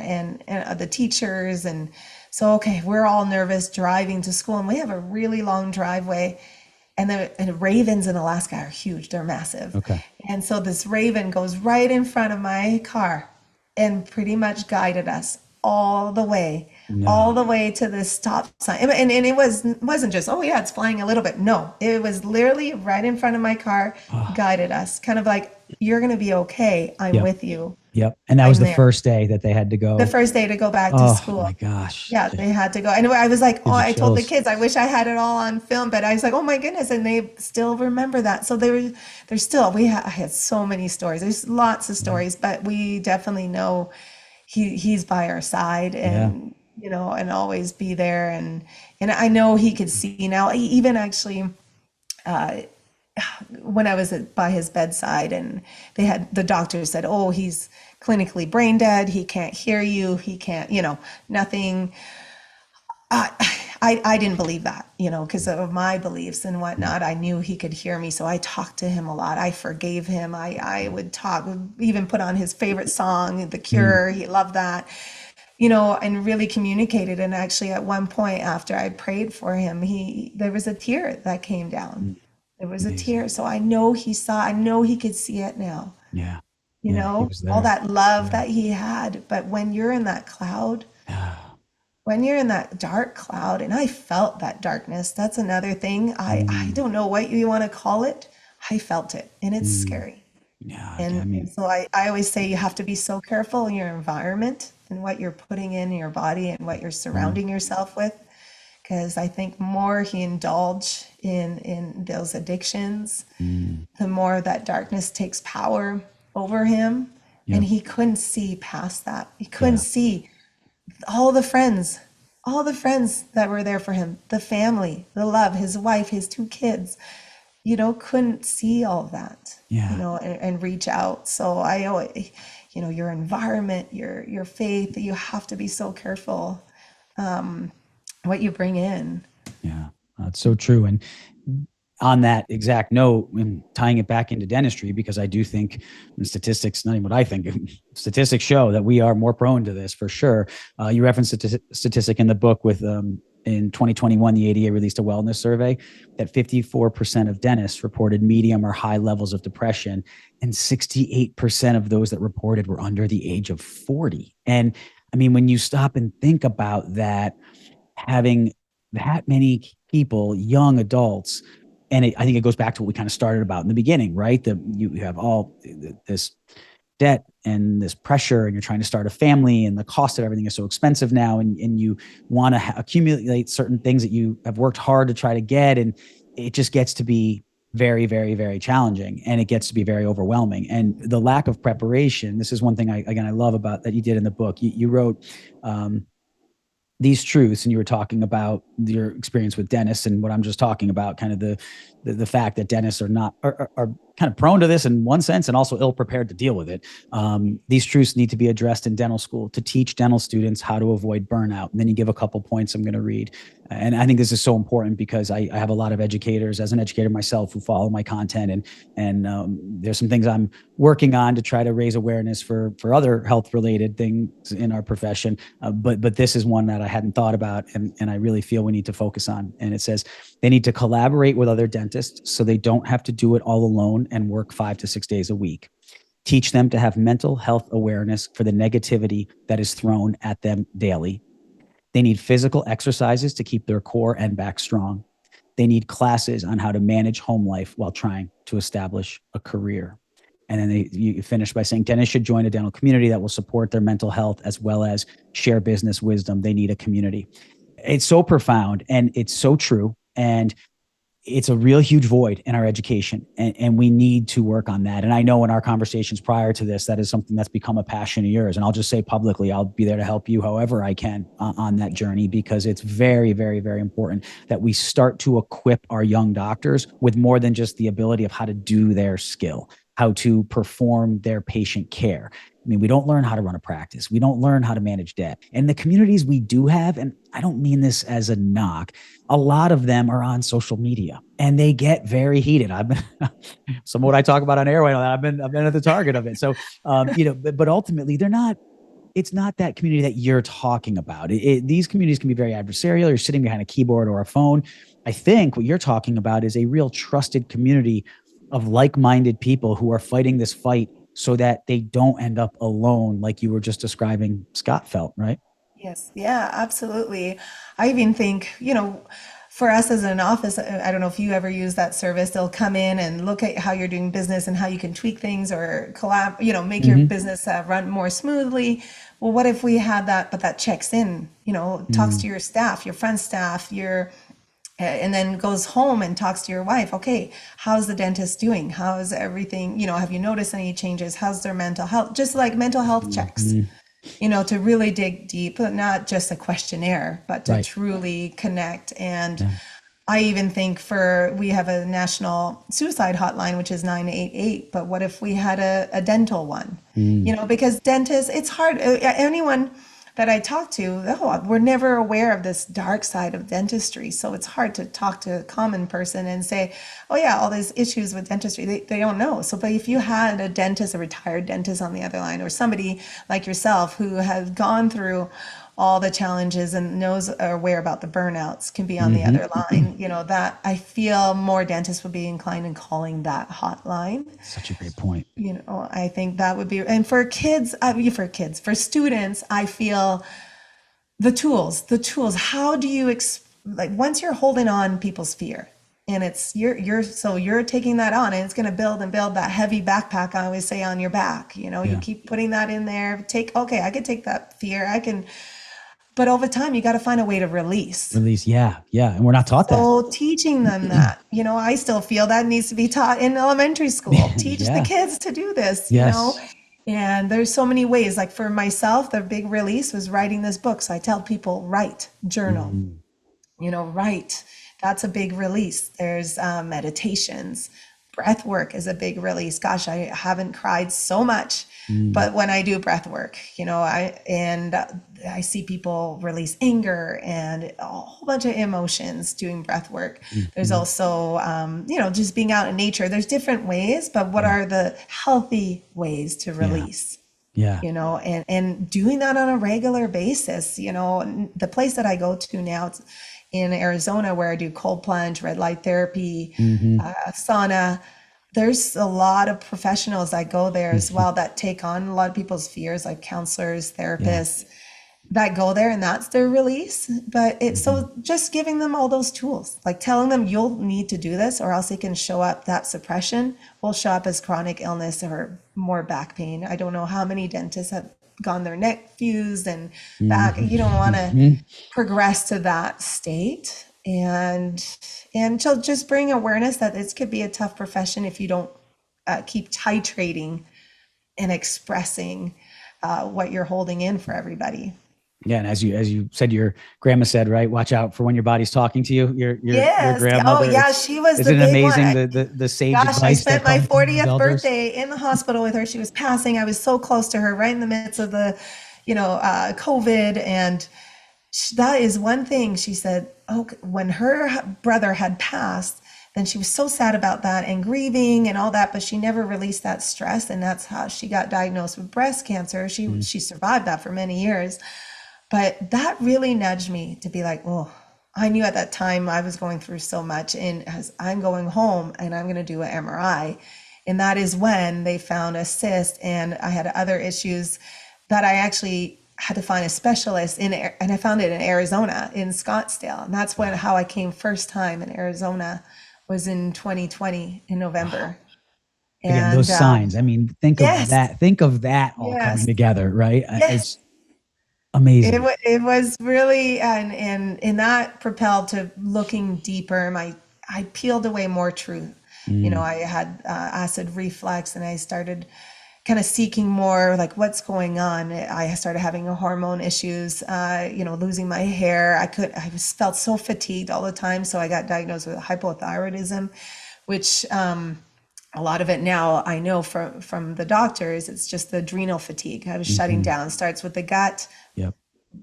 the teachers. And so, okay, we're all nervous driving to school. And we have a really long driveway. And the ravens in Alaska are huge, they're massive. Okay. And so this raven goes right in front of my car and pretty much guided us all No. the way to the stop sign. And it wasn't just, oh yeah, it's flying a little bit. No, it was literally right in front of my car, Oh, guided us, kind of like, you're going to be okay. I'm yep. with you. Yep. And that was I'm the there. first day that they had to The go. first day to go back to Oh school. my gosh. Yeah, Just they had to go. And I was like, oh, gives you I told the chills. kids, I wish I had it all on film, but I was like, oh my goodness. And they still remember that. So there's still, I had so many stories. There's lots of Yeah. stories, but we definitely know he's by our side Yeah. and, and always be there. And I know he could see now, even actually, when I was by his bedside and the doctor said, oh, he's clinically brain dead. He can't hear you. He can't, nothing. I, I didn't believe that, because of my beliefs and Mm, whatnot. I knew he could hear me. So I talked to him a lot. I forgave him. I would talk, even put on his favorite song, The mm, Cure. He loved that, and really communicated. And actually, at one point after I prayed for him, there was a tear that came down. mm. There was a Amazing. tear. So I know he saw, I know he could see it now, Yeah. Yeah. He was all there. that love Yeah. that he had. But when you're in that cloud, Ah, when you're in that dark cloud, and I felt that darkness, that's another thing. I mm, don't know what you want to call it. I felt it, and it's mm. scary. Yeah. I And mean, so I always say you have to be so careful in your environment and what you're putting in your body and what you're mm, surrounding yourself with. Because I think more he indulged in those addictions, mm. the more that darkness takes power over him. And Yep. he couldn't see past that. He couldn't Yeah. see all the friends, all the friends that were there for him, the family, the love, his wife, his two kids, couldn't see all of that, Yeah. and reach out. So I always, your environment, your faith, you have to be so careful what you bring in. Yeah. That's so true. And on that exact note, and tying it back into dentistry, because I do think statistics, not even what I think, statistics show that we are more prone to this for sure. You referenced a statistic in the book with in 2021, the ADA released a wellness survey that 54% of dentists reported medium or high levels of depression, and 68% of those that reported were under the age of 40. And I mean, when you stop and think about that, having that many people, young adults, and I think it goes back to what we kind of started about in the beginning, right? You have all this debt and this pressure, and you're trying to start a family, and the cost of everything is so expensive now, and you want to accumulate certain things that you have worked hard to try to get, and it just gets to be very, very, very challenging, and it gets to be very overwhelming. And the lack of preparation. This is one thing I love about that you did in the book. You wrote. These truths, and you were talking about your experience with dentists, and what I'm just talking about, kind of the fact that dentists are not are kind of prone to this in one sense, and also ill prepared to deal with it. These truths need to be addressed in dental school to teach dental students how to avoid burnout. And then you give a couple points I'm going to read, and I think this is so important because I have a lot of educators, as an educator myself, who follow my content, and there's some things I'm working on to try to raise awareness for other health related things in our profession. But this is one that I hadn't thought about, and I really feel we need to focus on. And it says they need to collaborate with other dentists so they don't have to do it all alone and work 5 to 6 days a week. Teach them to have mental health awareness for the negativity that is thrown at them daily. They need physical exercises to keep their core and back strong. They need classes on how to manage home life while trying to establish a career. And then you finish by saying dentists should join a dental community that will support their mental health as well as share business wisdom. They need a community. It's so profound and it's so true. And it's a real huge void in our education, and we need to work on that. And I know in our conversations prior to this, that is something that's become a passion of yours. And I'll just say publicly, I'll be there to help you however I can on that journey, because it's very, very, very important that we start to equip our young doctors with more than just the ability of how to do their skill, how to perform their patient care. I mean, we don't learn how to run a practice. We don't learn how to manage debt. And the communities we do have, and I don't mean this as a knock, a lot of them are on social media and they get very heated. I've been some of what I talk about on airway. I've been at the target of it. So, but ultimately they're not, it's not that community that you're talking about. These communities can be very adversarial. You're sitting behind a keyboard or a phone. I think what you're talking about is a real trusted community of like-minded people who are fighting this fight so that they don't end up alone, like you were just describing Scott felt, right? Yes, yeah, absolutely. I even think, for us as an office, I don't know if you ever use that service. They'll come in and look at how you're doing business and how you can tweak things or make your Mm-hmm. business run more smoothly. Well, what if we had that, but that checks in, talks Mm-hmm. to your staff, your front staff, and then goes home and talks to your wife. Okay, how's the dentist doing? How's everything? Have you noticed any changes? How's their mental health? Just like mental health checks, Mm-hmm. to really dig deep, not just a questionnaire, but to Right. truly connect. And Yeah. I even think we have a national suicide hotline, which is 988, but what if we had a dental one? Mm. Because dentists, it's hard. Anyone that I talk to, we're never aware of this dark side of dentistry. So it's hard to talk to a common person and say, oh yeah, all these issues with dentistry, they don't know. So, but if you had a dentist, a retired dentist on the other line, or somebody like yourself who has gone through all the challenges and knows or aware about the burnouts can be on the Mm-hmm. other line, that I feel more dentists would be inclined in calling that hotline. Such a great point. I think that would be, and for kids, for students, I feel the tools. How do you, like, once you're holding on people's fear and it's, you're taking that on and it's going to build and build that heavy backpack, I always say, on your back, you Yeah. keep putting that in there, okay, I could take that fear. But over time, you got to find a way to release. Release. Yeah. Yeah. And we're not taught that. So teaching them that, I still feel that needs to be taught in elementary school. Teach the Yeah. kids to do this. Yes. And there's so many ways. Like for myself, the big release was writing this book. So I tell people, write, journal, Mm. write. That's a big release. There's meditations. Breath work is a big release. Gosh, I haven't cried so much, Mm. but when I do breath work, I see people release anger and a whole bunch of emotions doing breath work. There's Mm-hmm. also, just being out in nature. There's different ways, but what Yeah. are the healthy ways to Yeah. release? Yeah. And doing that on a regular basis. The place that I go to now, it's in Arizona, where I do cold plunge, red light therapy, Mm-hmm. sauna. There's a lot of professionals that go there as well that take on a lot of people's fears, like counselors, Yeah. therapists, that go there and that's their release. But it's Mm-hmm. so just giving them all those tools, like telling them you'll need to do this or else it can show up, that suppression will show up as chronic illness or more back pain. I don't know how many dentists have gone their neck fused and back. You don't want to Mm-hmm. progress to that state. And so just bring awareness that this could be a tough profession if you don't keep titrating and expressing what you're holding in for everybody. Yeah, and as you said, your grandma said, right? Watch out for when your body's talking to you. Your Yes. Oh, grandmother. yeah. It's She was the isn't it big one. amazing the sage Gosh, I advice that spent my comes from these 40th elders? birthday in the hospital with her. She was passing. I was so close to her, right in the midst of the, COVID. And that is one thing she said. Oh, when her brother had passed, then she was so sad about that and grieving and all that, but she never released that stress. And that's how she got diagnosed with breast cancer. She survived that for many years. But that really nudged me to be like, oh, I knew at that time I was going through so much, and as I'm going home and I'm going to do an MRI. And that is when they found a cyst, and I had other issues that I actually had to find a specialist in, and I found it in Arizona, in Scottsdale. And that's how I came first time in Arizona, was in 2020 in Wow. November. Again, And those signs. I mean, think of yes, that. Think of that all coming yes, together, right? yes. It's amazing. It was really, and that propelled to looking deeper. I peeled away more truth. You know, Mm. I had acid reflux, and I started kind of seeking more like what's going on. I started having hormone issues, you know, losing my hair. I was felt so fatigued all the time. So I got diagnosed with hypothyroidism, which a lot of it now I know from the doctors, it's just the adrenal fatigue. I was shutting Hmm. down. Starts with the gut, Yep.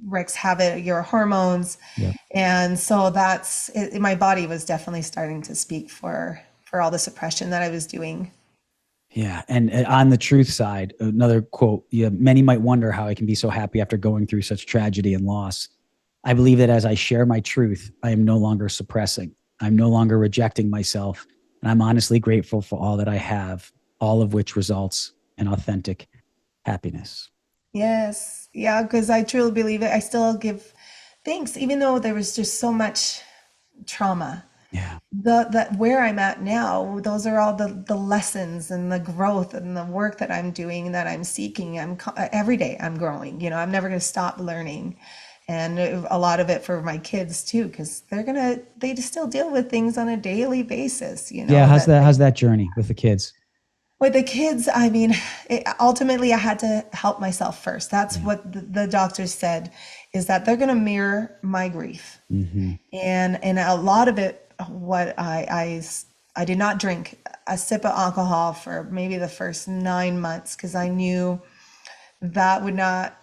wreaks havoc your hormones, Yep. and so that's it, my body was definitely starting to speak for all the suppression that I was doing. Yeah. And on the truth side, another quote, yeah, many might wonder how I can be so happy after going through such tragedy and loss. I believe that as I share my truth, I am no longer suppressing. I'm no longer rejecting myself. And I'm honestly grateful for all that I have, all of which results in authentic happiness. Yes, yeah, because I truly believe it. I still give thanks, even though there was just so much trauma. Yeah. That where I'm at now, those are all the lessons and the growth and the work that I'm doing, that I'm seeking. Every day I'm growing. You know, I'm never going to stop learning, and a lot of it for my kids too, because they still deal with things on a daily basis. You Yeah. know that How's that journey with the kids? with the kids, I mean, ultimately, I had to help myself first. That's Yeah. what the doctors said, is that they're going to mirror my grief. Hmm. And a lot of it, what I did not drink a sip of alcohol for maybe the first 9 months, because I knew that would not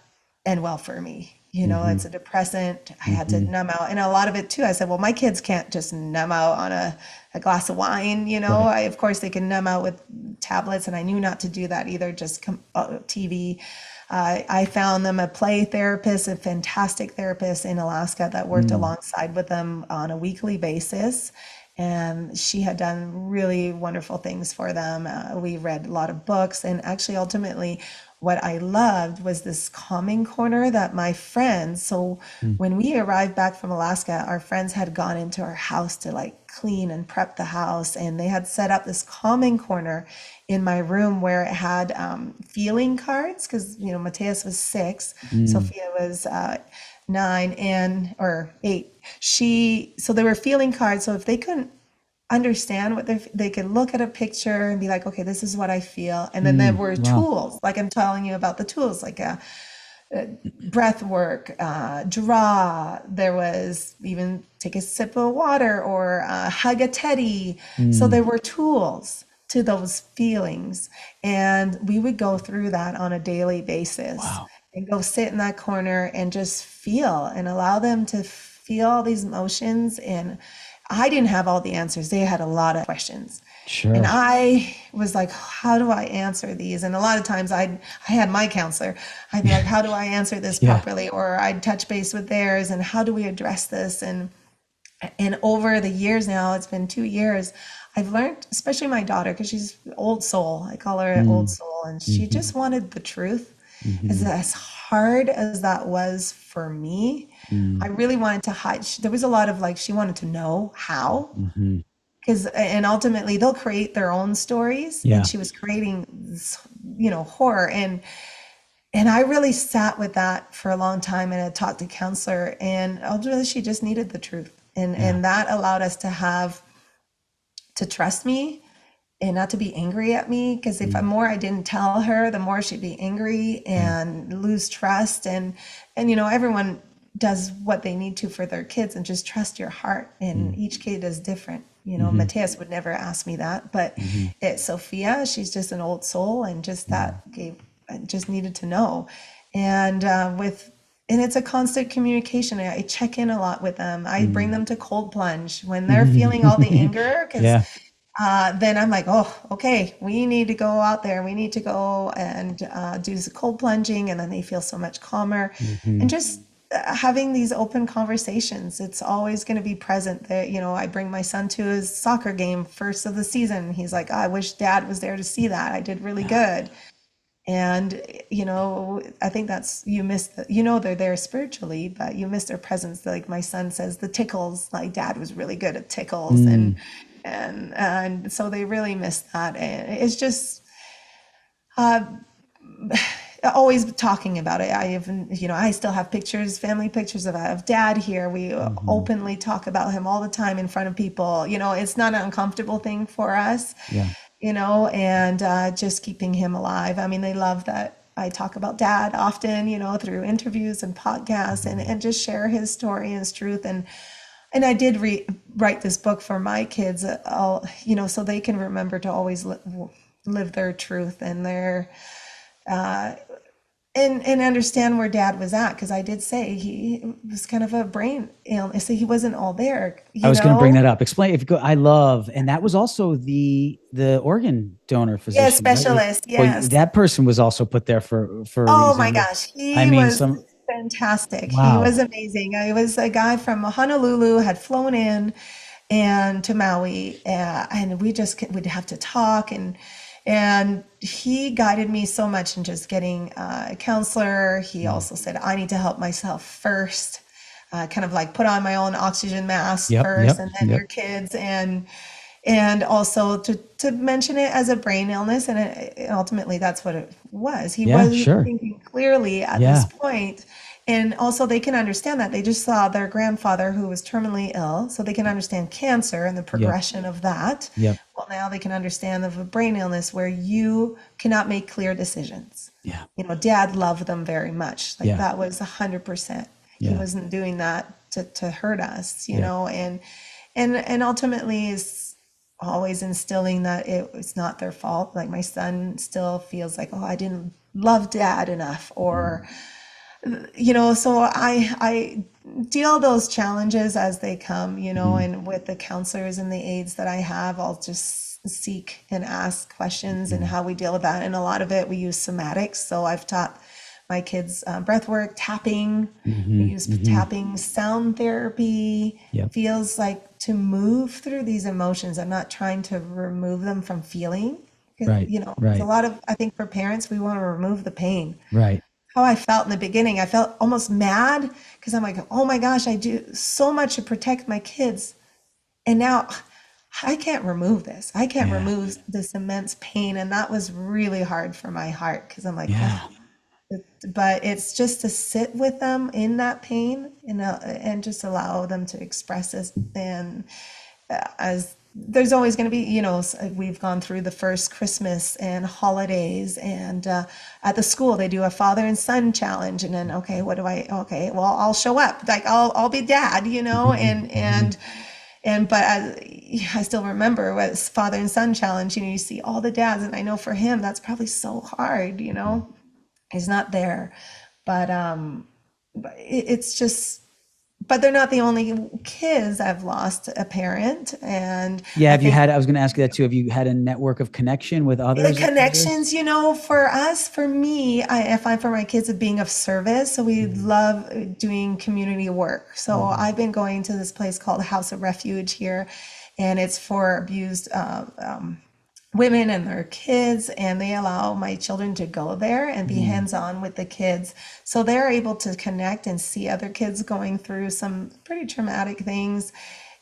end well for me. You know, Hmm. it's a depressant. I had to Hmm. numb out. And a lot of it too, I said, well, my kids can't just numb out on a glass of wine. You know, Right. of course they can numb out with tablets, and I knew not to do that either, just TV. I found them a play therapist, a fantastic therapist in Alaska that worked Mm. alongside with them on a weekly basis. And she had done really wonderful things for them. We read a lot of books, and actually, ultimately, what I loved was this calming corner that my friends. So Mm. when we arrived back from Alaska, our friends had gone into our house to like clean and prep the house, and they had set up this calming corner in my room where it had feeling cards, because you know Mateus was 6, Mm. Sophia was 9 and or 8. So there were feeling cards. So if they couldn't understand what they could look at a picture and be like, okay, this is what I feel. And then there Mm. were Wow. tools, like I'm telling you about the tools, like breath work, draw. There was even take a sip of water, or hug a teddy. So Mm. there were tools to those feelings. And we would go through that on a daily basis Wow. and go sit in that corner and just feel and allow them to feel all these emotions. And I didn't have all the answers. They had a lot of questions. And Sure. I was like, how do I answer these? And a lot of times I had my counselor. I'd be like, how do I answer this Yeah. properly? Or I'd touch base with theirs, and how do we address this? And over the years now, it's been 2 years, I've learned, especially my daughter, because she's old soul. I call her an old Mm. soul, and she Hmm. just wanted the truth. Hmm. As hard as that was for me, I Mm. really wanted to hide. There was a lot of like, she wanted to know how, Hmm. because and ultimately they'll create their own stories, and Yeah. she was creating this, you know, horror. And I really sat with that for a long time, and I talked to counselor, and ultimately she just needed the truth, Yeah. and that allowed us to trust me and not to be angry at me, because if Mm. I'm more I didn't tell her, the more she'd be angry Yeah. and lose trust. And you know, everyone does what they need to for their kids, and just trust your heart, and Mm. each kid is different. You know, Hmm. Mateus would never ask me that, but Hmm. it's Sophia, she's just an old soul, and just Mm. that gave I just needed to know. And and it's a constant communication. I check in a lot with them. I bring Mm. them to cold plunge when they're feeling all the anger, because Yeah. then I'm like, oh, okay, we need to go out there. We need to go and do some cold plunging. And then they feel so much calmer. And Hmm. just having these open conversations, it's always going to be present there. You know, I bring my son to his soccer game first of the season. He's like, I wish dad was there to see that. I did really Yeah. good. And, you know, I think that's, you miss you know, they're there spiritually, but you miss their presence. Like my son says, the tickles, like dad was really good at tickles. Mm. And so they really miss that. And it's just, uh, always talking about it. I even, I still have pictures, family pictures of dad here. We Hmm. openly talk about him all the time in front of people. It's not an uncomfortable thing for us, Yeah. and just keeping him alive. I mean, they love that I talk about dad often, through interviews and podcasts, and, Mhm. and just share his story and his truth. And I did write this book for my kids, all, so they can remember to always live their truth and their and understand where dad was at, because I did say he was kind of a brain illness, so he wasn't all there, I was going to bring that up. Explain if you go. I love, and that was also the organ donor Yeah, physician, right? specialist, Well, yes. that person was also put there for a Oh my reason. gosh, I he mean, was some fantastic. He was wow. amazing. He was a guy from Honolulu, had flown in and to Maui, and we'd have to talk, and he guided me so much in just getting a counselor. He Mm. also said, I need to help myself first, kind of like put on my own oxygen mask Yep. first, Yep. and then Yep. your kids, and also to mention it as a brain illness, and ultimately that's what it was. He Yeah. wasn't Sure. thinking clearly at this Yeah. point, and also they can understand that they just saw their grandfather who was terminally ill, so they can understand cancer and the Yep. progression of that. Yep. Well, now they can understand of a brain illness where you cannot make clear decisions. Yeah. Dad loved them very much, like Yeah. that was 100%. He Yeah. wasn't doing that to hurt us, Yep. and ultimately is always instilling that it's not their fault. Like my son still feels like, oh, I didn't love dad enough, or Mm. so I deal those challenges as they come, Mhm. and with the counselors and the aides that I have, I'll just seek and ask questions and Mhm. how we deal with that. And a lot of it we use somatics. So I've taught my kids breath work, tapping. We Mhm. use Mhm. tapping, sound therapy. Yep. Feels like to move through these emotions. I'm not trying to remove them from feeling. Right. 'Cause a Right. lot of, I think for parents, we want to remove the pain. Right. How I felt in the beginning. I felt almost mad because I'm like, oh my gosh, I do so much to protect my kids. And now I can't remove this. I can't Yeah. remove this immense pain. And that was really hard for my heart because I'm like, oh, Yeah. but it's just to sit with them in that pain and just allow them to express it. And as there's always going to be, we've gone through the first Christmas and holidays, and at the school they do a father and son challenge, and then okay, what do I? Okay, well I'll show up, like I'll be dad, Mhm. and Mhm. but I still remember what father and son challenge. You see all the dads, and I know for him that's probably so hard. Mhm. He's not there, but it's just, but they're not the only kids. I've lost a parent, and Yeah. I Have you think had? I was going to ask you that too. Have you had a network of connection with others like this? connections, for us, for me, I find for my kids of being of service. So we Mhm. love doing community work. So Mhm. I've been going to this place called House of Refuge here, and it's for abused women and their kids, and they allow my children to go there and be Mhm. hands-on with the kids, so they're able to connect and see other kids going through some pretty traumatic things.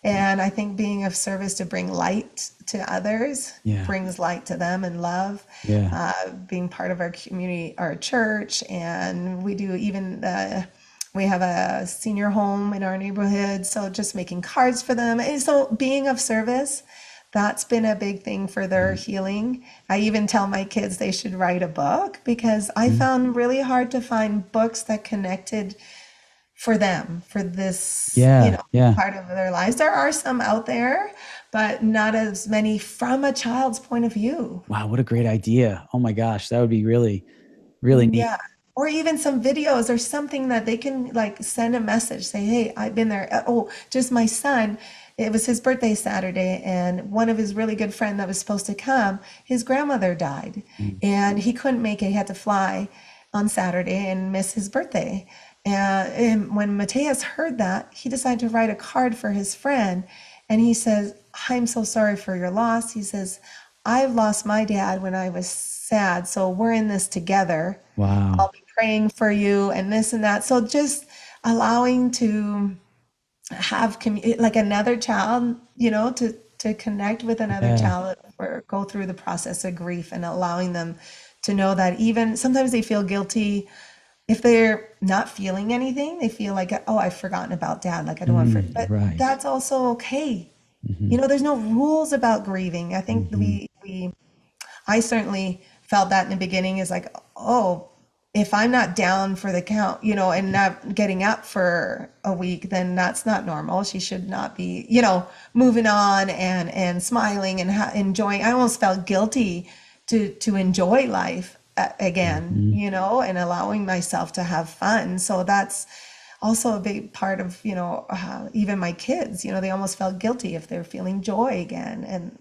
And I think being of service to bring light to others Yeah. brings light to them and love. Yeah. Being part of our community, our church, and we do even we have a senior home in our neighborhood, so just making cards for them. And so being of service, that's been a big thing for their Mhm. healing. I even tell my kids they should write a book, because I Mhm. found really hard to find books that connected for them, for this, Yeah. Yeah. part of their lives. There are some out there, but not as many from a child's point of view. Wow. What a great idea. Oh my gosh. That would be really, really neat. Yeah. Or even some videos or something that they can like send a message, say, hey, I've been there. Oh, just my son, it was his birthday Saturday, and one of his really good friend that was supposed to come, his grandmother died, Mm. and he couldn't make it. He had to fly on Saturday and miss his birthday. And when Mateus heard that, he decided to write a card for his friend. And he says, I'm so sorry for your loss. He says, I've lost my dad when I was sad, so we're in this together. I'll Wow. be praying for you and this and that. So just allowing to have like another child, to connect with another Yeah. child or go through the process of grief, and allowing them to know that even sometimes they feel guilty if they're not feeling anything. They feel like, oh, I've forgotten about dad. Like I don't want to, but Right. that's also okay. Hmm. There's no rules about grieving. I think Hmm. I certainly felt that in the beginning is like, oh, if I'm not down for the count, and not getting up for a week, then that's not normal. She should not be, moving on and smiling and enjoying. I almost felt guilty to enjoy life again, Hmm. and allowing myself to have fun. So that's also a big part of, even my kids, they almost felt guilty if they're feeling joy again.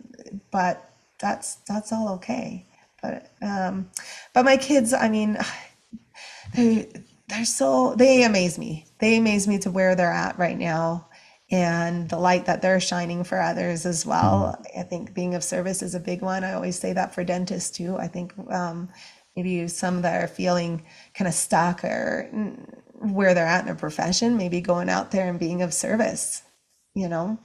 But that's all okay. But my kids, I mean, they they amaze me. They amaze me to where they're at right now, and the light that they're shining for others as Hmm. well. I think being of service is a big one. I always say that for dentists too. I think maybe some that are feeling kind of stuck or where they're at in a profession, maybe going out there and being of service, you know?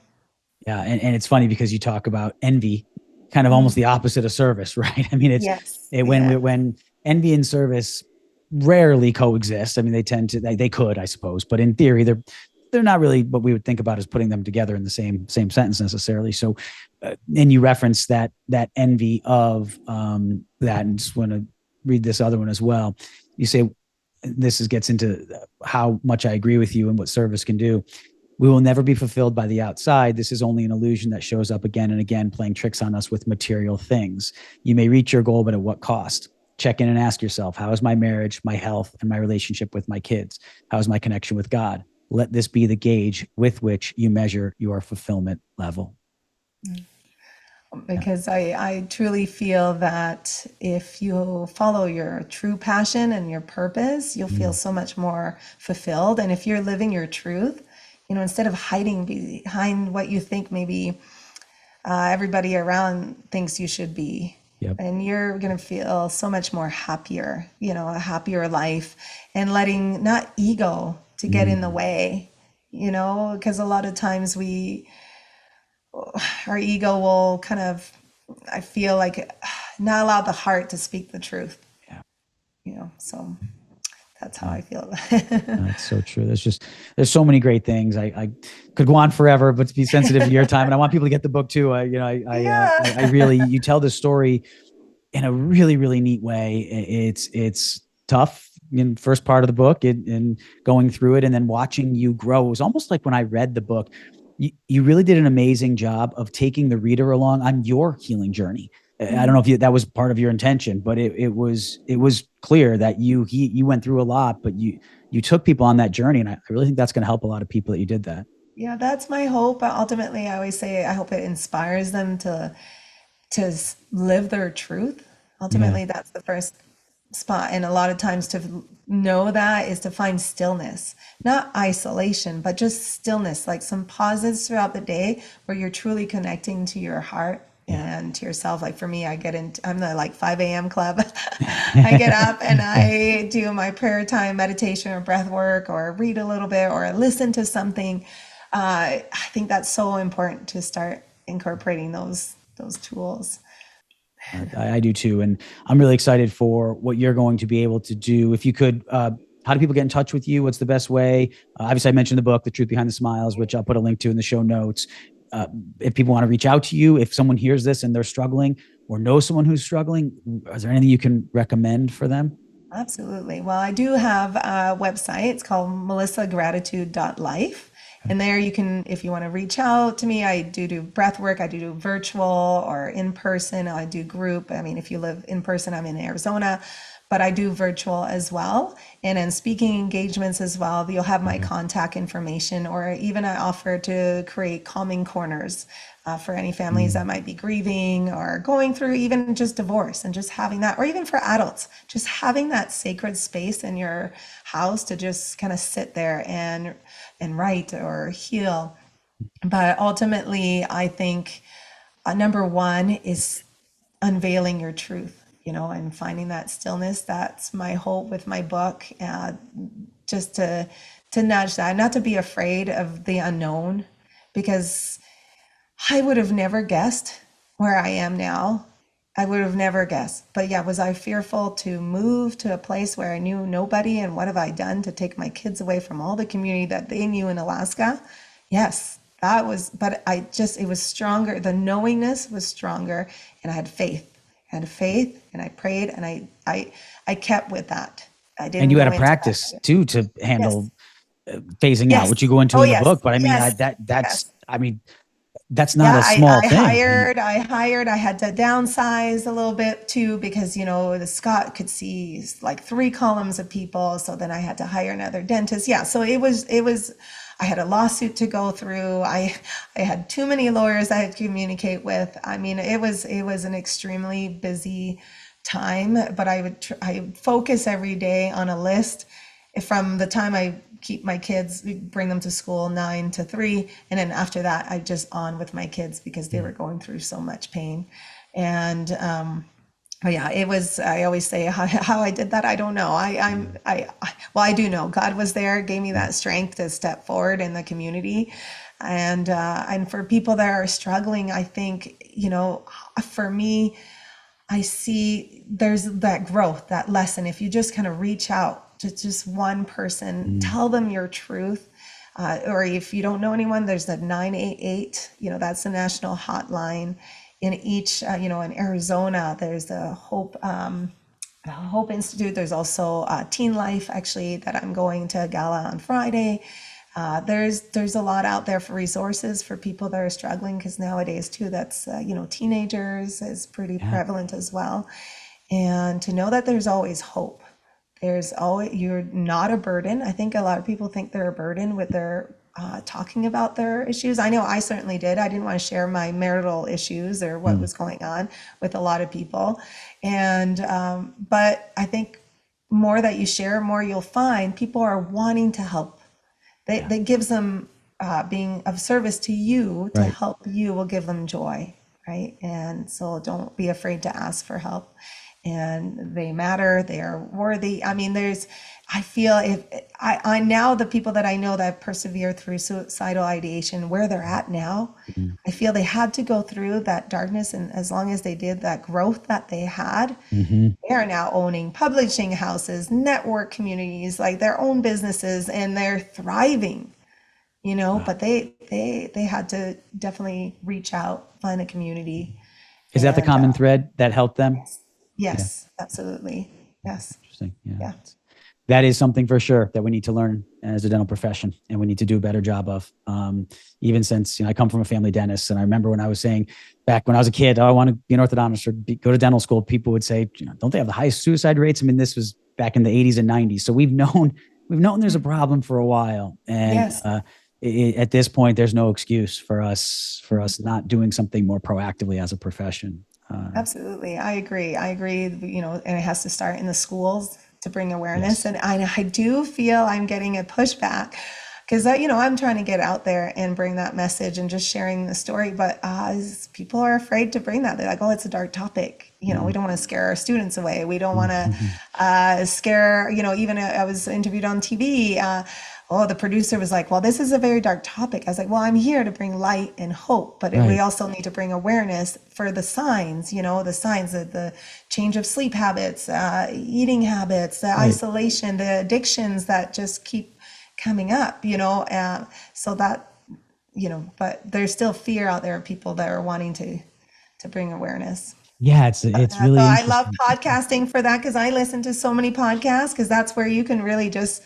Yeah, and it's funny because you talk about envy, kind of almost the opposite of service, right? I mean, Yes. when Yeah. when envy and service rarely coexist. I mean, they could, I suppose, but in theory, they're not really what we would think about as putting them together in the same sentence necessarily. So, and you reference that envy of that, and just want to read this other one as well. You say this gets into how much I agree with you and what service can do. We will never be fulfilled by the outside. This is only an illusion that shows up again and again, playing tricks on us with material things. You may reach your goal, but at what cost? Check in and ask yourself, how is my marriage, my health, and my relationship with my kids? How is my connection with God? Let this be the gauge with which you measure your fulfillment level. Yeah. Because I truly feel that if you follow your true passion and your purpose, you'll feel Mm. so much more fulfilled. And if you're living your truth, instead of hiding behind what you think maybe everybody around thinks you should be, Yep. and you're going to feel so much more happier, a happier life, and letting not ego to get in the Mm. way, because a lot of times our ego will kind of, I feel like, not allow the heart to speak the truth, Yeah. so that's how Yeah. I feel. That's so true. There's so many great things. I could go on forever, but to be sensitive to your time, and I want people to get the book too. I Yeah. really, you tell the story in a really, really neat way. It's tough in the first part of the book and going through it and then watching you grow. It was almost like when I read the book, you really did an amazing job of taking the reader along on your healing journey. I don't know if that was part of your intention, but it was clear that you went through a lot, but you took people on that journey, and I really think that's going to help a lot of people that you did that. Yeah, that's my hope. Ultimately, I always say I hope it inspires them to live their truth. Yeah. Ultimately, that's the first spot. And a lot of times to know that is to find stillness, not isolation, but just stillness, like some pauses throughout the day where you're truly connecting to your heart Yeah. and to yourself. Like for me, I'm the like 5 a.m. club. I get up and Yeah. I do my prayer time, meditation or breath work, or read a little bit or listen to something. I think that's so important to start incorporating those tools. I do too, and I'm really excited for what you're going to be able to do. If you could, how do people get in touch with you? What's the best way? Obviously, I mentioned the book, "The Truth Behind the Smiles," which I'll put a link to in the show notes. If people want to reach out to you, if someone hears this and they're struggling or knows someone who's struggling, is there anything you can recommend for them? Absolutely. Well, I do have a website. It's called melissagratitude.life. And there you can, if you want to reach out to me, I do breath work. I do virtual or in person. I do group. I mean, if you live in person, I'm in Arizona, but I do virtual as well. And then speaking engagements as well. You'll have my Okay. contact information, or even I offer to create calming corners for any families Mm. that might be grieving or going through even just divorce, and just having that, or even for adults, just having that sacred space in your house to just kind of sit there and write or heal. But ultimately, I think number one is unveiling your truth, and finding that stillness. That's my hope with my book, just to nudge that, not to be afraid of the unknown, because I would have never guessed where I am now I would have never guessed. But yeah, was I fearful to move to a place where I knew nobody? And what have I done to take my kids away from all the community that they knew in Alaska? Yes, that was, but it was stronger. The knowingness was stronger, and I had faith. I had faith, and I prayed, and I kept with that. I And didn't you had go a into practice that. too to Yes, handle phasing out, which you yes. go into Oh, in the yes, book. But I mean, yes, that's, yes. I mean, that's not Yeah, a small thing. And I had to downsize a little bit too because, the Scott could see like 3 columns of people. So then I had to hire another dentist. Yeah. So I had a lawsuit to go through. I had too many lawyers I had to communicate with. I mean, it was an extremely busy time, but I would focus every day on a list from the time I keep my kids, bring them to school 9 to 3, and then after that, I just on with my kids because they were going through so much pain, and but yeah, it was. I always say how I did that. I don't know. Well, I do know God was there, gave me that strength to step forward in the community, and for people that are struggling, I think for me, I see there's that growth, that lesson. If you just kind of reach out to just one person, tell them your truth. Or if you don't know anyone, there's the 988, that's the national hotline. In each, in Arizona, there's the Hope Institute. There's also Teen Life, actually, that I'm going to a gala on Friday. There's a lot out there for resources for people that are struggling because nowadays too, that's teenagers is pretty yeah, prevalent as well, and to know that there's always hope. There's always You're not a burden. I think a lot of people think they're a burden with their talking about their issues. I know I certainly did. I didn't want to share my marital issues or what mm, was going on with a lot of people, and but I think more that you share, more you'll find people are wanting to help. yeah, That gives them being of service to you to right. help you will give them joy, right? And so don't be afraid to ask for help. And they matter, they are worthy. I mean, I feel if I now the people that I know that have persevered through suicidal ideation, where they're at now, Mm-hmm. I feel they had to go through that darkness. And as long as they did, that growth that they had, Mm-hmm. they are now owning publishing houses, network communities, like their own businesses, and they're thriving, Wow. but they had to definitely reach out, find a community. Is that the And common thread that helped them? Yeah. yes, absolutely. Yes. Interesting. Yeah. Yeah. That is something for sure that we need to learn as a dental profession, and we need to do a better job of. Even since I come from a family dentist, and I remember when I was saying back when I was a kid, oh, I want to be an orthodontist or go to dental school, people would say, don't they have the highest suicide rates? I mean, this was back in the 80s and 90s, so we've known there's a problem for a while, and Yes. at this point, there's no excuse for us not doing something more proactively as a profession. Absolutely. I agree. I agree. And it has to start in the schools to bring awareness. Yes. And I do feel I'm getting a pushback because, I'm trying to get out there and bring that message and just sharing the story. But people are afraid to bring that. They're like, oh, it's a dark topic. We don't want to scare our students away. We don't want to scare, even I was interviewed on TV. The producer was like, well, this is a very dark topic. I was like, well, I'm here to bring light and hope, but we Right. also need to bring awareness for the signs, the signs of the change of sleep habits, eating habits, the Right. isolation, the addictions that just keep coming up, so that, but there's still fear out there of people that are wanting to bring awareness. Yeah. It's So really I love interesting. podcasting for that because I listen to so many podcasts because that's where you can really just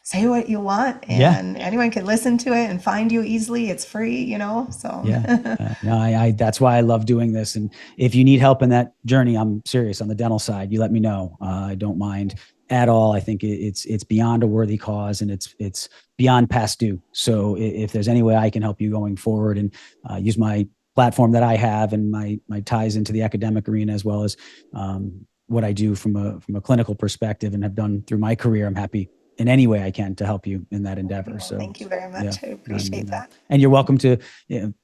say what you want Yeah. and anyone can listen to it and find you easily. It's free, so Yeah. No, that's why I love doing this. And if you need help in that journey, I'm serious on the dental side. You let me know. I don't mind at all. I think it's beyond a worthy cause, and it's beyond past due. So if there's any way I can help you going forward, and use my platform that I have and my ties into the academic arena, as well as what I do from a clinical perspective and have done through my career, I'm happy in any way I can to help you in that endeavor. well, So thank you very yeah, much. I appreciate and, that. and you're welcome to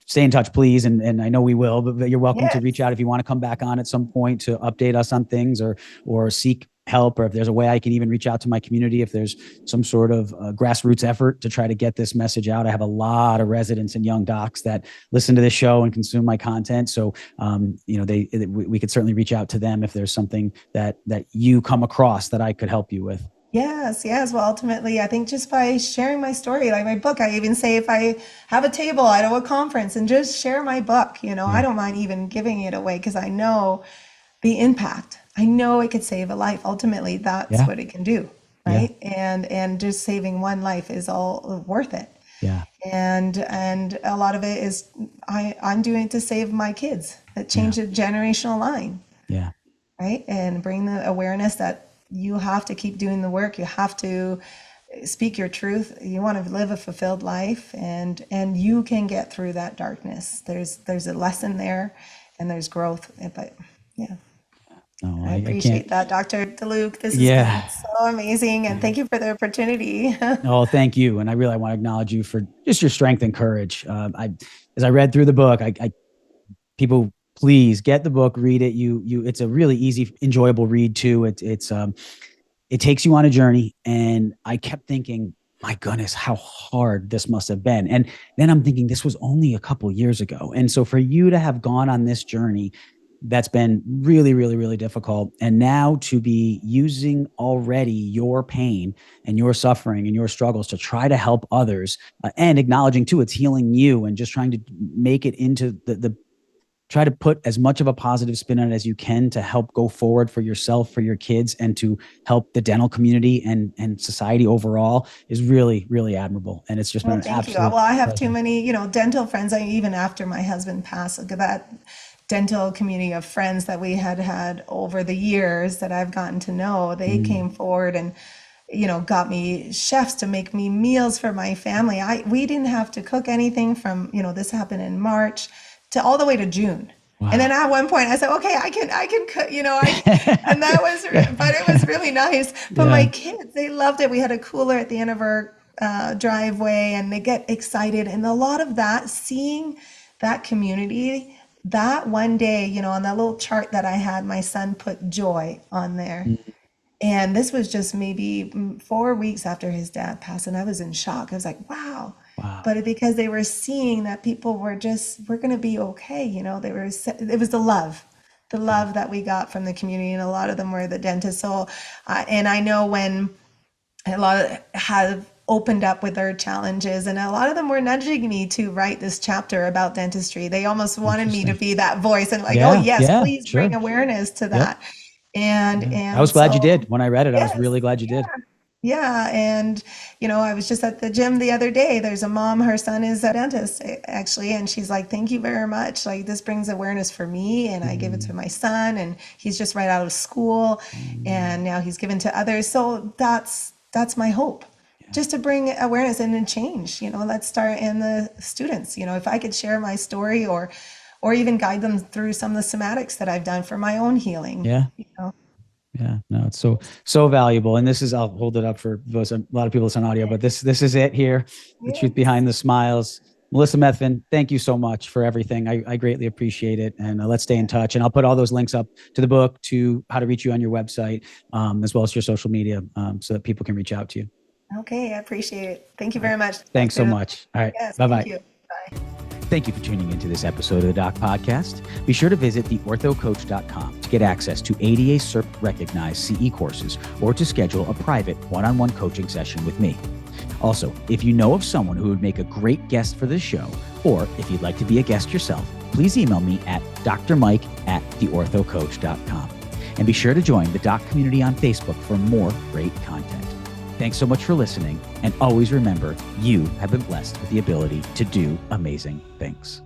stay in touch, please. And I know we will, but you're welcome to reach Yes. out if you want to come back on at some point to update us on things, or seek help, or if there's a way I can even reach out to my community, if there's some sort of grassroots effort to try to get this message out. I have a lot of residents and young docs that listen to this show and consume my content. So, we could certainly reach out to them if there's something that you come across that I could help you with. Yes, yes. Well, ultimately, I think just by sharing my story, like my book, I even say if I have a table at a conference and just share my book, I Yeah. don't mind even giving it away because I know the impact. I know it could save a life. Ultimately, that's Yeah. what it can do, Yeah. right? And just saving one life is all worth it. Yeah. And a lot of it is I'm doing it to save my kids, that Yeah. change the generational line, Yeah. right? And bring the awareness that you have to keep doing the work. You have to speak your truth. You want to live a fulfilled life, and you can get through that darkness. There's a lesson there, and there's growth. But yeah, No, I I can't. appreciate that, Dr. DeLuke. This has been Yeah. so amazing, and thank you for the opportunity. Oh, thank you. And I really want to acknowledge you for just your strength and courage. As I read through the book, people, please get the book, read it. It's a really easy, enjoyable read too. It takes you on a journey. And I kept thinking, my goodness, how hard this must have been. And then I'm thinking this was only a couple years ago. And so for you to have gone on this journey, that's been really, really, really difficult. And now to be using already your pain and your suffering and your struggles to try to help others, and acknowledging too, it's healing you, and just trying to make it into the try to put as much of a positive spin on it as you can to help go forward for yourself, for your kids, and to help the dental community and society overall is really, really admirable. And it's just been Well, an thank you. Well, absolute I have too pleasure. many, dental friends. Even after my husband passed, look at that dental community of friends that we had over the years that I've gotten to know. They Mm, came forward and, got me chefs to make me meals for my family. We didn't have to cook anything from, this happened in March to all the way to June. And then wow. at one point I said, okay, I can cook, and that was, Yeah. but it was really nice. But my Yeah. kids, they loved it. We had a cooler at the end of our driveway, and they get excited. And a lot of that, seeing that community, that one day, on that little chart that I had, my son put joy on there. Mm, And this was just maybe 4 weeks after his dad passed, and I was in shock. I was like, wow. wow. But because they were seeing that people we're going to be okay. It was the Yeah. love that we got from the community. And a lot of them were the dentists. So, and I know when a lot of have opened up with their challenges, and a lot of them were nudging me to write this chapter about dentistry. They almost wanted me to Interesting. be that voice and like, oh Yeah. yes, Yeah. please bring Sure. awareness to Yep. that. and Yeah. I and was glad you so did. When I read it, I was yes, really glad you did. yeah. And I was just at the gym the other day. There's a mom, her son is a dentist actually, and she's like, thank you very much, like this brings awareness for me, and I give it to Mm, my son, and he's just right out of school, mm, and now he's given to others. So that's my hope, yeah. just to bring awareness and then change. Let's start in the students. If I could share my story, or even guide them through some of the somatics that I've done for my own healing. Yeah. Yeah, no, it's so valuable. And this is, I'll hold it up for those, a lot of people listen on audio, but this is it here. The truth Yes. behind the smiles. Melissa Methven, thank you so much for everything. I greatly appreciate it. And let's stay in touch. And I'll put all those links up to the book, to how to reach you on your website, as well as your social media, so that people can reach out to you. Okay, I appreciate it. Thank you All right. very much, Thanks so Dr. much. All right. Yes, Bye thank bye. you. Bye. Thank you for tuning into this episode of the Doc Podcast. Be sure to visit theorthocoach.com to get access to ADA CERP recognized CE courses, or to schedule a private one-on-one coaching session with me. Also, if you know of someone who would make a great guest for this show, or if you'd like to be a guest yourself, please email me at drmike@theorthocoach.com. And be sure to join the Doc community on Facebook for more great content. Thanks so much for listening, and always remember, you have been blessed with the ability to do amazing things.